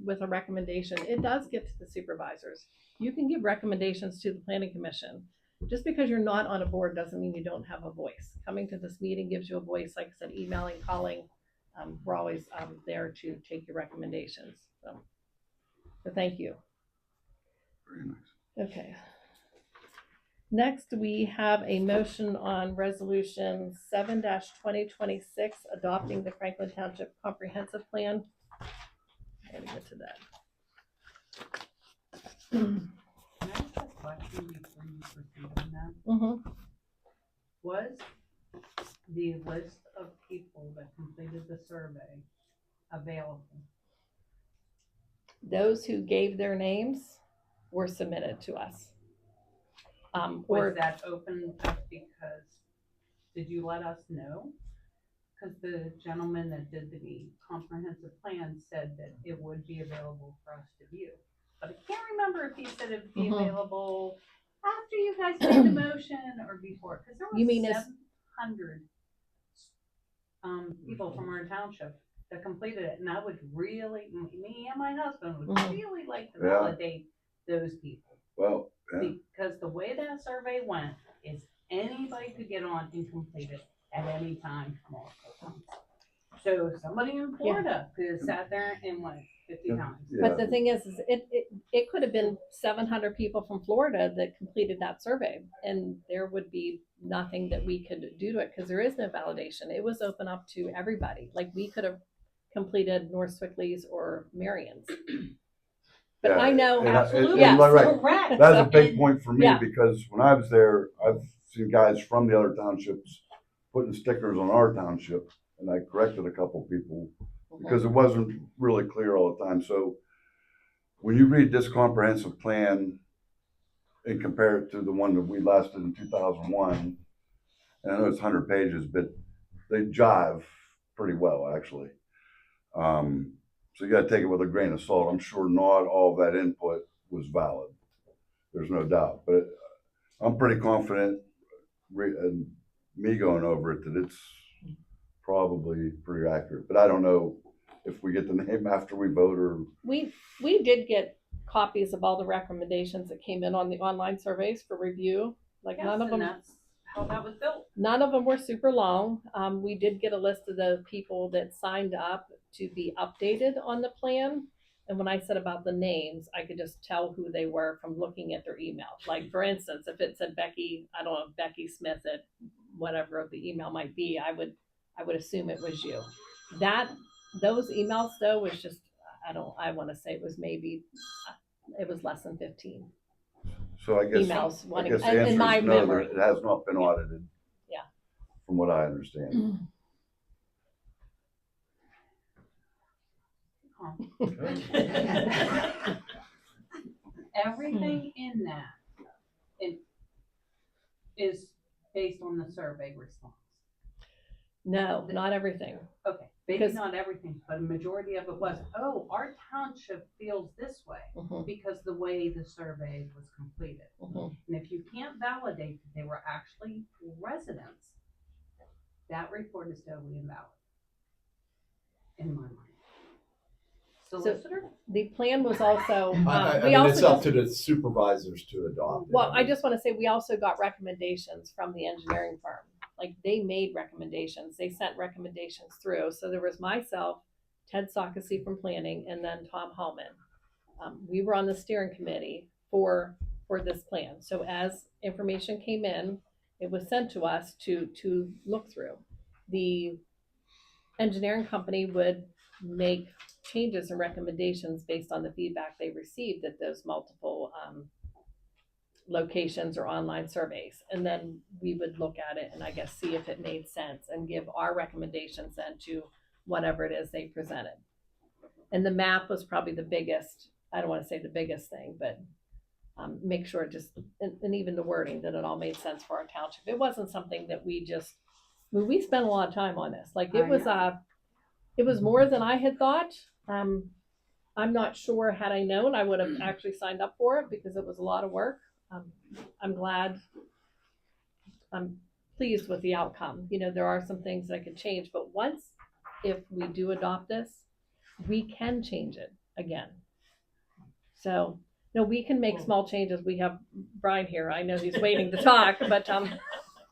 [SPEAKER 1] with a recommendation, it does get to the supervisors. You can give recommendations to the planning commission. Just because you're not on a board doesn't mean you don't have a voice. Coming to this meeting gives you a voice. Like I said, emailing, calling, we're always there to take your recommendations. So thank you.
[SPEAKER 5] Very nice.
[SPEAKER 1] Okay. Next, we have a motion on resolution 7-2026, adopting the Franklin Township Comprehensive Plan. I'm gonna get to that.
[SPEAKER 11] Can I ask a question before you proceed on that?
[SPEAKER 1] Mm-hmm.
[SPEAKER 11] Was the list of people that completed the survey available?
[SPEAKER 1] Those who gave their names were submitted to us.
[SPEAKER 11] Was that opened up because, did you let us know? Because the gentleman that did the comprehensive plan said that it would be available for us to view. But I can't remember if he said it'd be available after you guys made the motion or before, because there
[SPEAKER 1] You mean
[SPEAKER 11] was
[SPEAKER 1] as-
[SPEAKER 11] 700 people from our township that completed it, and I would really, me and my husband would really like to
[SPEAKER 5] Yeah.
[SPEAKER 11] validate those people.
[SPEAKER 5] Well, yeah.
[SPEAKER 11] Because the way that survey went is anybody could get on and complete it at any time multiple times. So somebody in Florida could have sat there and went 50 times.
[SPEAKER 5] Yeah.
[SPEAKER 1] But the thing is it could have been 700 people from Florida that completed that survey, and there would be nothing that we could do to it because there is no validation. It was open up to everybody. Like we could have completed North Swickley's or Marion's. But
[SPEAKER 5] Yeah,
[SPEAKER 1] I know,
[SPEAKER 11] absolutely.
[SPEAKER 1] yes,
[SPEAKER 5] right.
[SPEAKER 11] Correct.
[SPEAKER 5] That's a big point for me
[SPEAKER 1] Yeah.
[SPEAKER 5] because when I was there, I've seen guys from the other townships putting stickers on our township, and I corrected a couple people because it wasn't really clear all the time. So when you read this comprehensive plan and compare it to the one that we last did in 2001, and I know it's 100 pages, but they jive pretty well, actually. So you got to take it with a grain of salt. I'm sure not all of that input was valid. There's no doubt, but I'm pretty confident, and me going over it, that it's probably pretty accurate. But I don't know if we get the name after we vote or.
[SPEAKER 1] we did get copies of all the recommendations that came in on the online surveys for review. Like
[SPEAKER 11] Yes,
[SPEAKER 1] none of them.
[SPEAKER 11] and that's how that was built.
[SPEAKER 1] None of them were super long. We did get a list of the people that signed up to be updated on the plan. And when I said about the names, I could just tell who they were from looking at their emails. Like for instance, if it said Becky, I don't know, Becky Smith at whatever the email might be, I would assume it was you. Those emails though was just, I want to say it was less than 15.
[SPEAKER 5] So I guess,
[SPEAKER 1] Emails
[SPEAKER 5] I
[SPEAKER 1] wanting-
[SPEAKER 5] guess the
[SPEAKER 1] in
[SPEAKER 5] answer
[SPEAKER 1] my
[SPEAKER 5] is no,
[SPEAKER 1] memory.
[SPEAKER 5] that it has not been audited.
[SPEAKER 1] Yeah.
[SPEAKER 5] From what I understand.
[SPEAKER 11] Everything in that is based on the survey response.
[SPEAKER 1] No, not everything.
[SPEAKER 11] Okay, maybe not everything, but a majority of it was, our township feels this way because the way the survey was completed. And if you can't validate that they were actually residents, that report is totally invalid, in my mind. Solicitor?
[SPEAKER 1] The plan was also,
[SPEAKER 7] I
[SPEAKER 1] we
[SPEAKER 7] mean,
[SPEAKER 1] also
[SPEAKER 7] it's up
[SPEAKER 1] just-
[SPEAKER 7] to the supervisors to adopt it.
[SPEAKER 1] Well, I just want to say, we also got recommendations from the engineering firm. Like they made recommendations, they sent recommendations through. So there was myself, Ted Sockesy from planning, and then Tom Hallman. We were on the steering committee for this plan. So as information came in, it was sent to us to look through. The engineering company would make changes and recommendations based on the feedback they received at those multiple locations or online surveys. And then we would look at it and I guess see if it made sense and give our recommendations then to whatever it is they presented. And the map was probably the biggest, I don't want to say the biggest thing, but make sure it just, and even the wording, that it all made sense for our township. It wasn't something that we spent a lot of time on this. Like it was more than I had thought. I'm not sure, had I known, I would have actually signed up for it because it was a lot of work. I'm glad, I'm pleased with the outcome. You know, there are some things that could change, but if we do adopt this, we can change it again. So, no, we can make small changes. We have Brian here. I know he's waiting to talk, but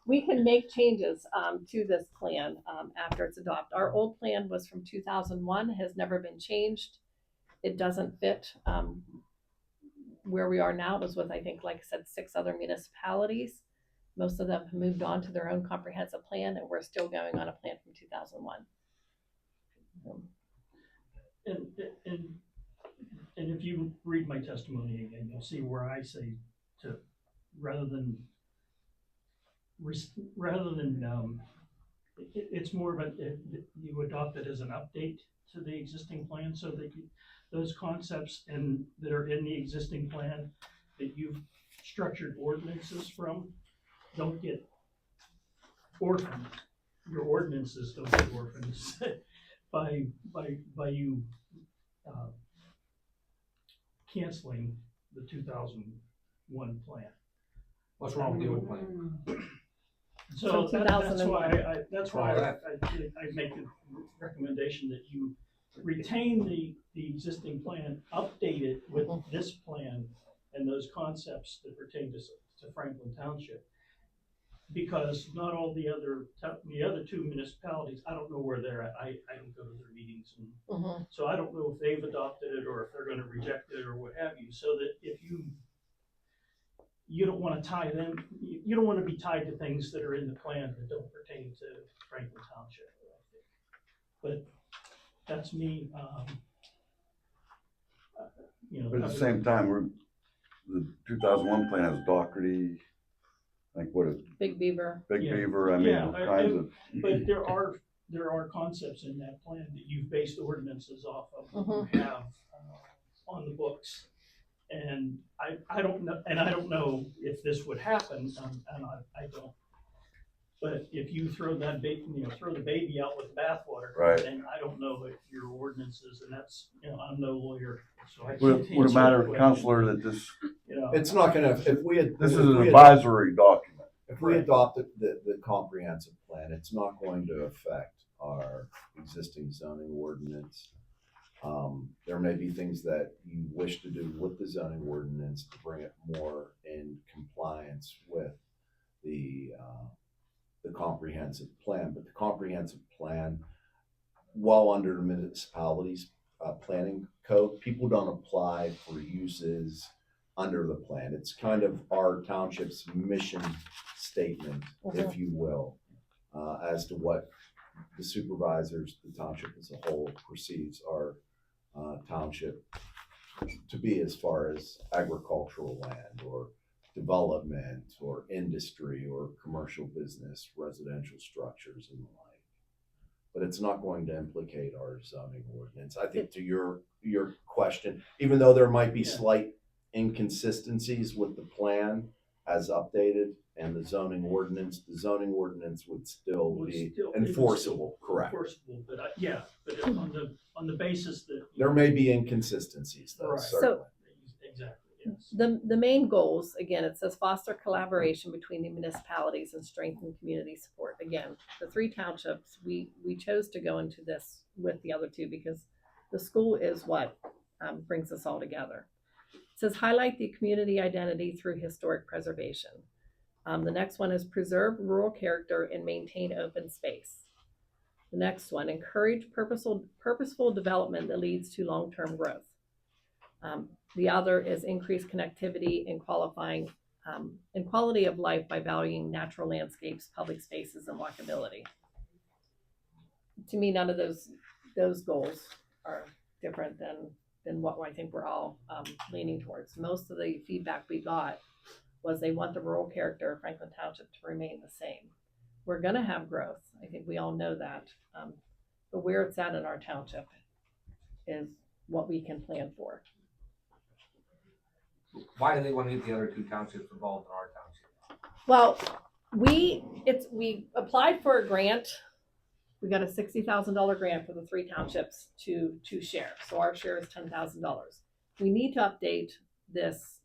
[SPEAKER 1] we can make changes to this plan after it's adopted. Our old plan was from 2001, has never been changed. It doesn't fit where we are now. It was with, I think, like I said, 6 other municipalities. Most of them have moved on to their own comprehensive plan, and we're still going on a plan from 2001.
[SPEAKER 14] And if you read my testimony again, you'll see where I say to, rather than, it's more of a, you adopt it as an update to the existing plan, so that those concepts that are in the existing plan that you've structured ordinances from don't get orphaned. Your ordinances don't get orphaned by you canceling the 2001 plan.
[SPEAKER 9] What's wrong with the old plan?
[SPEAKER 14] So
[SPEAKER 1] From
[SPEAKER 14] that's why I make the recommendation that you retain the existing plan, update it with this plan and those concepts that pertain to Franklin Township. Because not all the other 2 municipalities, I don't know where they're at. I don't go to their meetings, and so I don't know if they've adopted it or if they're going to reject it or what have you. So that if you don't want to tie them, you don't want to be tied to things that are in the plan that don't pertain to Franklin Township. But that's me.
[SPEAKER 5] But at the same time, the 2001 plan has Doherty, like what is
[SPEAKER 1] Big Beaver.
[SPEAKER 5] Big Beaver, I mean, all kinds of.
[SPEAKER 14] But there are concepts in that plan that you've based ordinances off of, that you have on the books. And I don't know if this would happen, and I don't. But if you throw that throw the baby out with the bathwater,
[SPEAKER 5] right?
[SPEAKER 14] And I don't know if your ordinances, and that's, I'm no lawyer, so I can't
[SPEAKER 5] Would it matter,
[SPEAKER 14] answer
[SPEAKER 5] Counselor, that this?
[SPEAKER 7] It's not gonna,
[SPEAKER 5] This is an advisory document.
[SPEAKER 7] If we adopted the comprehensive plan, it's not going to affect our existing zoning ordinance. There may be things that you wish to do with the zoning ordinance to bring it more in compliance with the comprehensive plan. But the comprehensive plan, while under the municipalities planning code, people don't apply for uses under the plan. It's kind of our township's mission statement, if you will, as to what the supervisors, the township as a whole, perceives our township to be as far as agricultural land or development or industry or commercial business, residential structures and the like. But it's not going to implicate our zoning ordinance. I think to your question, even though there might be slight inconsistencies with the plan as updated and the zoning ordinance would still be enforceable, correct?
[SPEAKER 14] Enforceable, but on the basis that
[SPEAKER 7] there may be inconsistencies, though.
[SPEAKER 14] Right.
[SPEAKER 7] Certainly.
[SPEAKER 14] Exactly. Yes.
[SPEAKER 1] The main goals, again, it says foster collaboration between the municipalities and strengthen community support. Again, the 3 townships, we chose to go into this with the other 2 because the school is what brings us all together. It says highlight the community identity through historic preservation. The next one is preserve rural character and maintain open space. The next one, encourage purposeful development that leads to long-term growth. The other is increase connectivity and quality of life by valuing natural landscapes, public spaces, and walkability. To me, none of those goals are different than what I think we're all leaning towards. Most of the feedback we got was they want the rural character of Franklin Township to remain the same. We're going to have growth. I think we all know that. But where it's at in our township is what we can plan for.
[SPEAKER 9] Why do they want to get the other 2 townships involved in our township?
[SPEAKER 1] Well, we applied for a grant. We got a $60,000 grant for the 3 townships to share. So our share is $10,000. We need to update this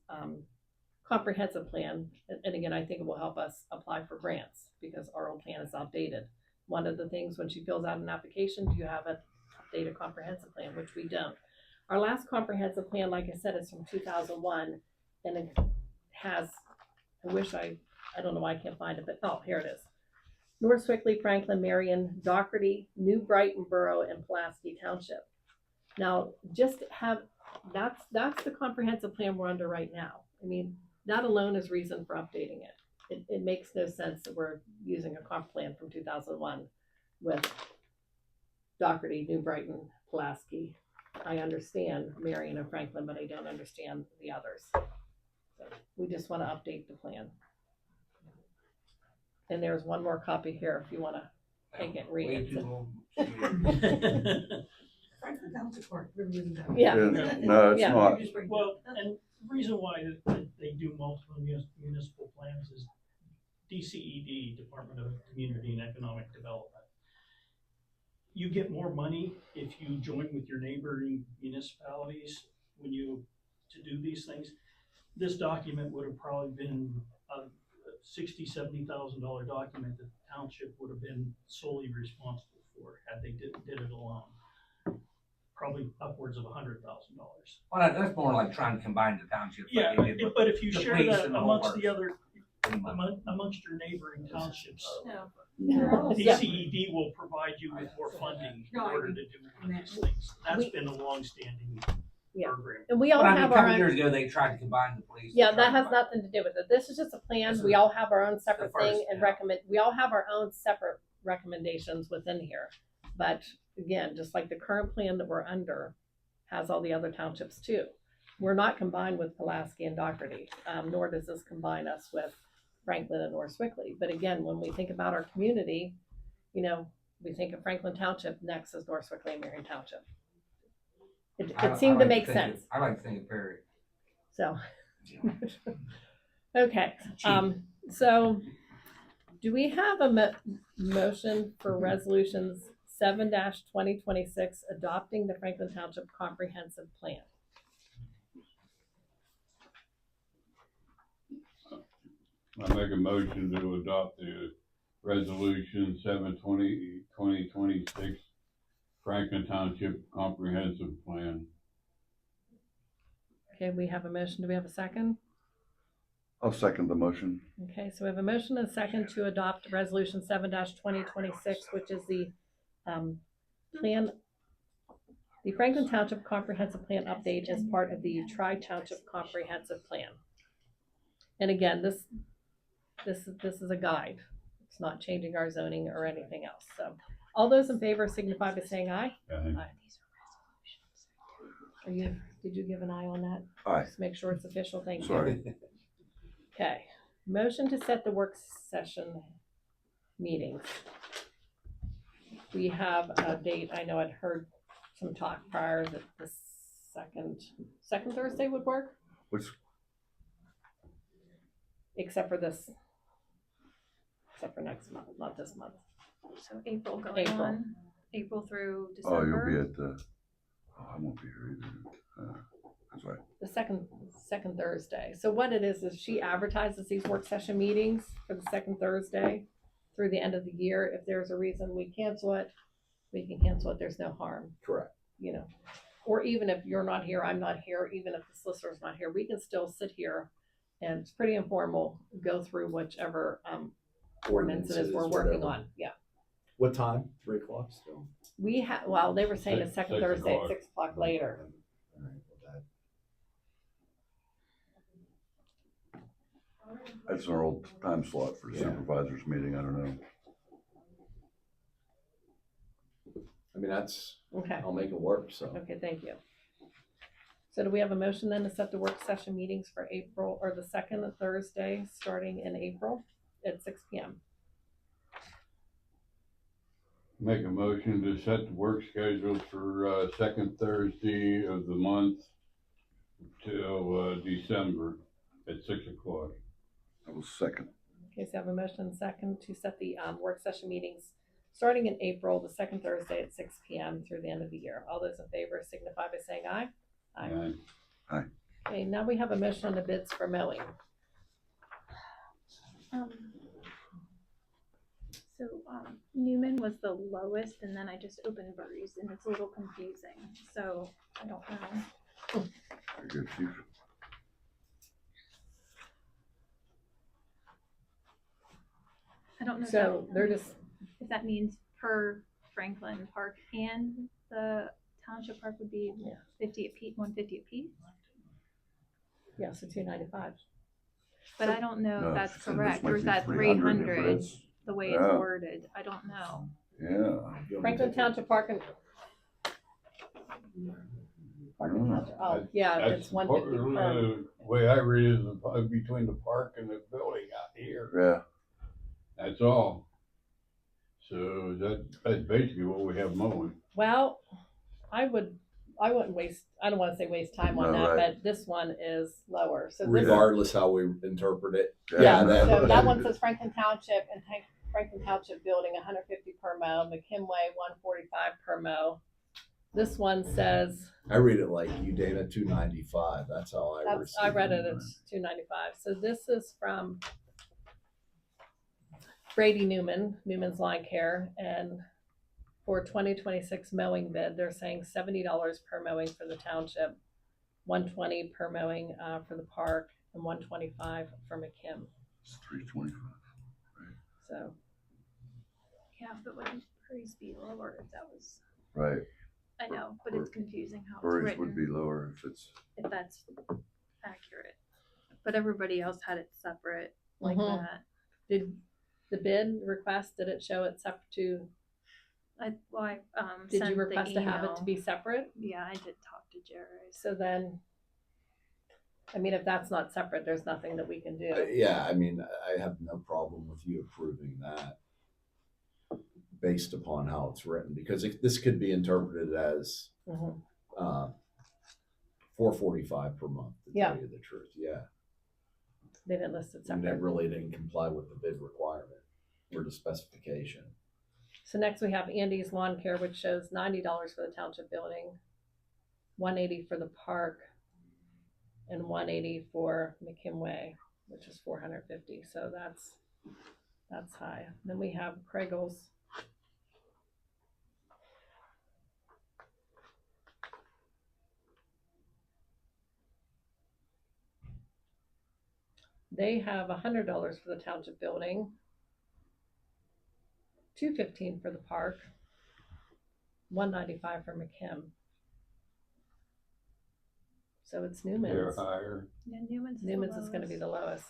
[SPEAKER 1] comprehensive plan, and again, I think it will help us apply for grants because our old plan is outdated. One of the things when she fills out an application, do you have an updated comprehensive plan, which we don't. Our last comprehensive plan, like I said, is from 2001, and it has, I don't know why I can't find it, but, oh, here it is. North Swickley, Franklin, Marion, Dougherty, New Brighton Borough, and Pulaski Township. Now, just have, that's the comprehensive plan we're under right now. I mean, that alone is reason for updating it. It makes no sense that we're using a comp plan from 2001 with Dougherty, New Brighton, Pulaski. I understand Marion and Franklin, but I don't understand the others. So we just want to update the plan. And there's one more copy here if you want to take it and read
[SPEAKER 9] Way
[SPEAKER 1] it.
[SPEAKER 9] too long.
[SPEAKER 1] Yeah.
[SPEAKER 5] No, it's
[SPEAKER 1] Yeah.
[SPEAKER 5] not.
[SPEAKER 14] Well, and the reason why they do multiple municipal plans is DCED, Department of Community and Economic Development. You get more money if you join with your neighboring municipalities to do these things. This document would have probably been a $60,000-$70,000 document that the township would have been solely responsible for had they did it alone. Probably upwards of $100,000.
[SPEAKER 9] Well, that's more like trying to combine the townships.
[SPEAKER 14] Yeah,
[SPEAKER 9] like they did with
[SPEAKER 14] but if you
[SPEAKER 9] the
[SPEAKER 14] share
[SPEAKER 9] police
[SPEAKER 14] that
[SPEAKER 9] and the
[SPEAKER 14] amongst
[SPEAKER 9] whole
[SPEAKER 14] the other,
[SPEAKER 9] pretty much.
[SPEAKER 14] amongst your neighboring townships,
[SPEAKER 1] Yeah.
[SPEAKER 14] DCED will provide you with more funding in order to do one of these things. That's
[SPEAKER 1] We-
[SPEAKER 14] been a long-standing
[SPEAKER 1] Yeah.
[SPEAKER 14] program.
[SPEAKER 1] And we all
[SPEAKER 9] But I mean,
[SPEAKER 1] have
[SPEAKER 9] a
[SPEAKER 1] our
[SPEAKER 9] couple
[SPEAKER 1] own.
[SPEAKER 9] years ago, they tried to combine the police.
[SPEAKER 1] Yeah,
[SPEAKER 9] They
[SPEAKER 1] that
[SPEAKER 9] tried
[SPEAKER 1] has
[SPEAKER 9] to
[SPEAKER 1] nothing to do with it. This is just a plan.
[SPEAKER 9] This
[SPEAKER 1] We
[SPEAKER 9] is
[SPEAKER 1] all have our own separate
[SPEAKER 9] the first
[SPEAKER 1] thing and
[SPEAKER 9] step.
[SPEAKER 1] we all have our own separate recommendations within here. But again, just like the current plan that we're under has all the other townships too. We're not combined with Pulaski and Dougherty, nor does this combine us with Franklin and North Swickley. But again, when we think about our community, you know, we think of Franklin Township, next is North Swickley and Marion Township. It
[SPEAKER 9] I
[SPEAKER 1] seemed to
[SPEAKER 9] like
[SPEAKER 1] make
[SPEAKER 9] think of-
[SPEAKER 1] sense.
[SPEAKER 9] I like to think of Perry.
[SPEAKER 1] So, okay, so do we have a motion for resolutions 7-2026 adopting the Franklin Township Comprehensive Plan?
[SPEAKER 13] I make a motion to adopt the resolution 7/20/2026 Franklin Township Comprehensive Plan.
[SPEAKER 1] Okay, we have a motion. Do we have a second?
[SPEAKER 5] I'll second the motion.
[SPEAKER 1] Okay, so we have a motion and a second to adopt resolution 7-2026, which is the plan, the Franklin Township Comprehensive Plan update as part of the Tri-Township Comprehensive Plan. And again, this is a guide. It's not changing our zoning or anything else. So all those in favor signify by saying aye.
[SPEAKER 13] Aye.
[SPEAKER 1] Did you give an eye on that?
[SPEAKER 5] Aye.
[SPEAKER 1] Just make sure it's official. Thank you.
[SPEAKER 5] Sorry.
[SPEAKER 1] Okay, motion to set the work session meetings. We have a date. I know I'd heard some talk prior that the second Thursday would work,
[SPEAKER 5] Which,
[SPEAKER 1] except for next month, not this month.
[SPEAKER 6] So April going
[SPEAKER 1] April.
[SPEAKER 6] on, April through
[SPEAKER 5] oh,
[SPEAKER 6] December.
[SPEAKER 5] you'll be at the, oh, I won't be here either. That's right.
[SPEAKER 1] The second Thursday. So what it is she advertises these work session meetings for the second Thursday through the end of the year. If there's a reason we cancel it, we can cancel it. There's no harm,
[SPEAKER 7] Correct.
[SPEAKER 1] you know. Or even if you're not here, I'm not here, even if the solicitor's not here, we can still sit here and it's pretty informal, go through whichever ordinances we're working
[SPEAKER 7] whatever.
[SPEAKER 1] on. Yeah.
[SPEAKER 7] What time? 3 o'clock still?
[SPEAKER 1] We have, well, they were saying the second
[SPEAKER 13] 6
[SPEAKER 1] Thursday at
[SPEAKER 13] o'clock.
[SPEAKER 1] 6 o'clock later.
[SPEAKER 7] All right, well, that-
[SPEAKER 5] That's our old time slot for
[SPEAKER 7] Yeah.
[SPEAKER 5] supervisors meeting. I don't know.
[SPEAKER 7] I mean, that's,
[SPEAKER 1] Okay.
[SPEAKER 7] I'll make it work, so.
[SPEAKER 1] Okay, thank you. So do we have a motion then to set the work session meetings for April, or the second Thursday, starting in April at 6 p.m.?
[SPEAKER 13] Make a motion to set the work schedule for, second Thursday of the month till, December at 6 o'clock.
[SPEAKER 5] I will second.
[SPEAKER 1] Okay, so I have a motion and second to set the work session meetings starting in April, the second Thursday at 6 p.m. through the end of the year. All those in favor signify by saying aye.
[SPEAKER 13] Aye.
[SPEAKER 1] Okay, now we have a motion on the bids for mowing.
[SPEAKER 6] Newman was the lowest, and then I just opened Burries, and it's a little confusing, so I don't know.
[SPEAKER 5] Very good, Chief.
[SPEAKER 6] I don't know
[SPEAKER 1] So
[SPEAKER 6] if
[SPEAKER 1] they're just,
[SPEAKER 6] if that means per Franklin Park and the Township Park would be
[SPEAKER 1] Yeah.
[SPEAKER 6] 50 apiece, 150 apiece.
[SPEAKER 1] yeah, so 295.
[SPEAKER 6] But I don't know
[SPEAKER 5] No,
[SPEAKER 6] if that's
[SPEAKER 5] she said this
[SPEAKER 6] correct,
[SPEAKER 5] might
[SPEAKER 6] or is
[SPEAKER 5] be
[SPEAKER 6] that
[SPEAKER 5] 300 if
[SPEAKER 6] 300
[SPEAKER 5] it's-
[SPEAKER 6] the way
[SPEAKER 5] yeah.
[SPEAKER 6] it's worded? I don't know.
[SPEAKER 5] Yeah.
[SPEAKER 1] Franklin Township Park and. Franklin Township, oh, yeah,
[SPEAKER 13] That's
[SPEAKER 1] it's 150 per.
[SPEAKER 13] the way I read it is between the park and the building out here.
[SPEAKER 5] Yeah.
[SPEAKER 13] That's all. So that's basically what we have mowing.
[SPEAKER 1] Well, I wouldn't waste, I don't wanna say waste time on
[SPEAKER 5] No,
[SPEAKER 1] that,
[SPEAKER 5] right.
[SPEAKER 1] but this one is lower, so this.
[SPEAKER 7] Regardless how we interpret it.
[SPEAKER 1] Yeah,
[SPEAKER 7] that-
[SPEAKER 1] so that one says Franklin Township and Franklin Township Building, 150 per mow, McKimway, 145 per mow. This one says,
[SPEAKER 7] I read it like you, Dana, 295. That's how I
[SPEAKER 1] that's, I read it,
[SPEAKER 7] it.
[SPEAKER 1] it's 295. So this is from Brady Newman's Lawn Care, and for 2026 mowing bid, they're saying $70 per mowing for the township, 120 per mowing for the park, and 125 for McKim.
[SPEAKER 5] It's 325.
[SPEAKER 1] So,
[SPEAKER 6] Yeah, but wouldn't Burries be lower if that was?
[SPEAKER 5] Right.
[SPEAKER 6] I know, but it's confusing how it's
[SPEAKER 5] Burries
[SPEAKER 6] written.
[SPEAKER 5] would be lower
[SPEAKER 6] if that's accurate. But everybody else had it separate like
[SPEAKER 1] Mhm.
[SPEAKER 6] that.
[SPEAKER 1] did the bid request, did it show it separate to,
[SPEAKER 6] I
[SPEAKER 1] did
[SPEAKER 6] sent
[SPEAKER 1] you
[SPEAKER 6] the
[SPEAKER 1] request to have it
[SPEAKER 6] email.
[SPEAKER 1] to be separate?
[SPEAKER 6] Yeah, I did talk to Jerry.
[SPEAKER 1] So then, I mean, if that's not separate, there's nothing that we can do.
[SPEAKER 7] Yeah, I mean, I have no problem with you approving that based upon how it's written, because this could be interpreted as
[SPEAKER 1] Mhm.
[SPEAKER 7] $445 per month, to
[SPEAKER 1] Yeah.
[SPEAKER 7] tell you the truth. Yeah.
[SPEAKER 1] They didn't list it
[SPEAKER 7] And they
[SPEAKER 1] separate.
[SPEAKER 7] really didn't comply with the bid requirement or the specification.
[SPEAKER 1] So next we have Andy's Lawn Care, which shows $90 for the township building, 180 for the park, and 180 for McKimway, which is 450. So that's high. Then we have Craigel's. They have $100 for the township building, $215 for the park, $195 for McKim. So it's
[SPEAKER 13] They're
[SPEAKER 1] Newman's.
[SPEAKER 13] higher.
[SPEAKER 6] Yeah, Newman's
[SPEAKER 1] Newman's is gonna be the lowest.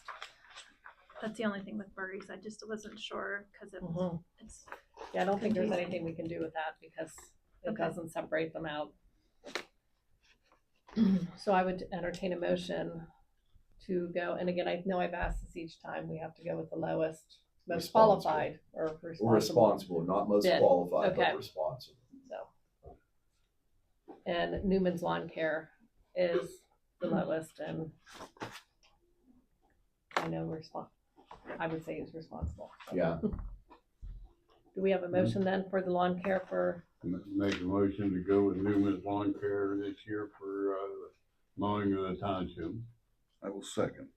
[SPEAKER 6] That's the only thing with Burries. I just wasn't sure because
[SPEAKER 1] Mhm.
[SPEAKER 6] it's
[SPEAKER 1] Yeah, I don't think there's
[SPEAKER 6] confusing.
[SPEAKER 1] anything we can do with that because it
[SPEAKER 6] Okay.
[SPEAKER 1] doesn't separate them out. So I would entertain a motion to go, and again, I know I've asked this each time, we have to go with the lowest, most
[SPEAKER 7] Responsible.
[SPEAKER 1] qualified or responsible.
[SPEAKER 7] Responsible, not most
[SPEAKER 1] Bid.
[SPEAKER 7] qualified,
[SPEAKER 1] Okay.
[SPEAKER 7] but responsible.
[SPEAKER 1] So. And Newman's Lawn Care is the lowest, and I know I would say is responsible.
[SPEAKER 7] Yeah.
[SPEAKER 1] Do we have a motion then for the lawn care for,
[SPEAKER 13] Make a motion to go with Newman's Lawn Care this year for mowing of the township.
[SPEAKER 5] I will second.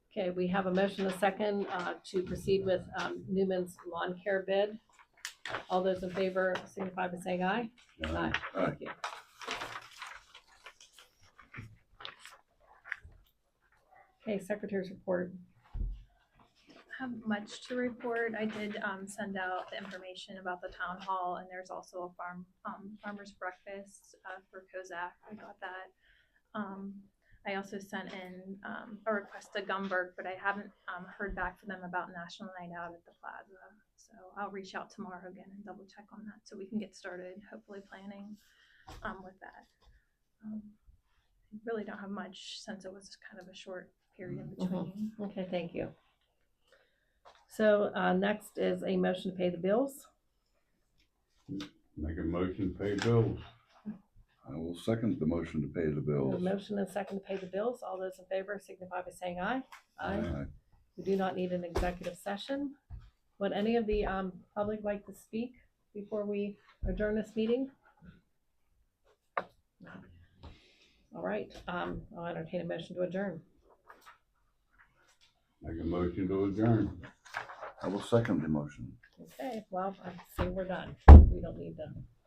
[SPEAKER 1] okay, we have a motion, a second, to proceed with Newman's Lawn Care bid. All those in favor signify by saying aye. Aye. Thank you. Okay, Secretary's report.
[SPEAKER 6] have much to report. I did send out the information about the town hall, and there's also a farmer's breakfast for Kozak. I got that. I also sent in a request to Gumberg, but I haven't heard back from them about National Night Out at the Plaza. So I'll reach out tomorrow again and double check on that so we can get started, hopefully planning with that. I really don't have much since it was kind of a short period in between.
[SPEAKER 1] Okay, thank you. So next is a motion to pay the bills.
[SPEAKER 13] Make a motion to pay bills.
[SPEAKER 5] I will second the motion to pay the
[SPEAKER 1] A
[SPEAKER 5] bills.
[SPEAKER 1] motion and a second to pay the bills. All those in favor signify by saying aye.
[SPEAKER 5] Aye.
[SPEAKER 1] We do not need an executive session. Would any of the public like to speak before we adjourn this meeting? All right, I'll entertain a motion to adjourn.
[SPEAKER 13] Make a motion to adjourn.
[SPEAKER 5] I will second the motion.
[SPEAKER 1] Okay, well, I say we're done. We don't need to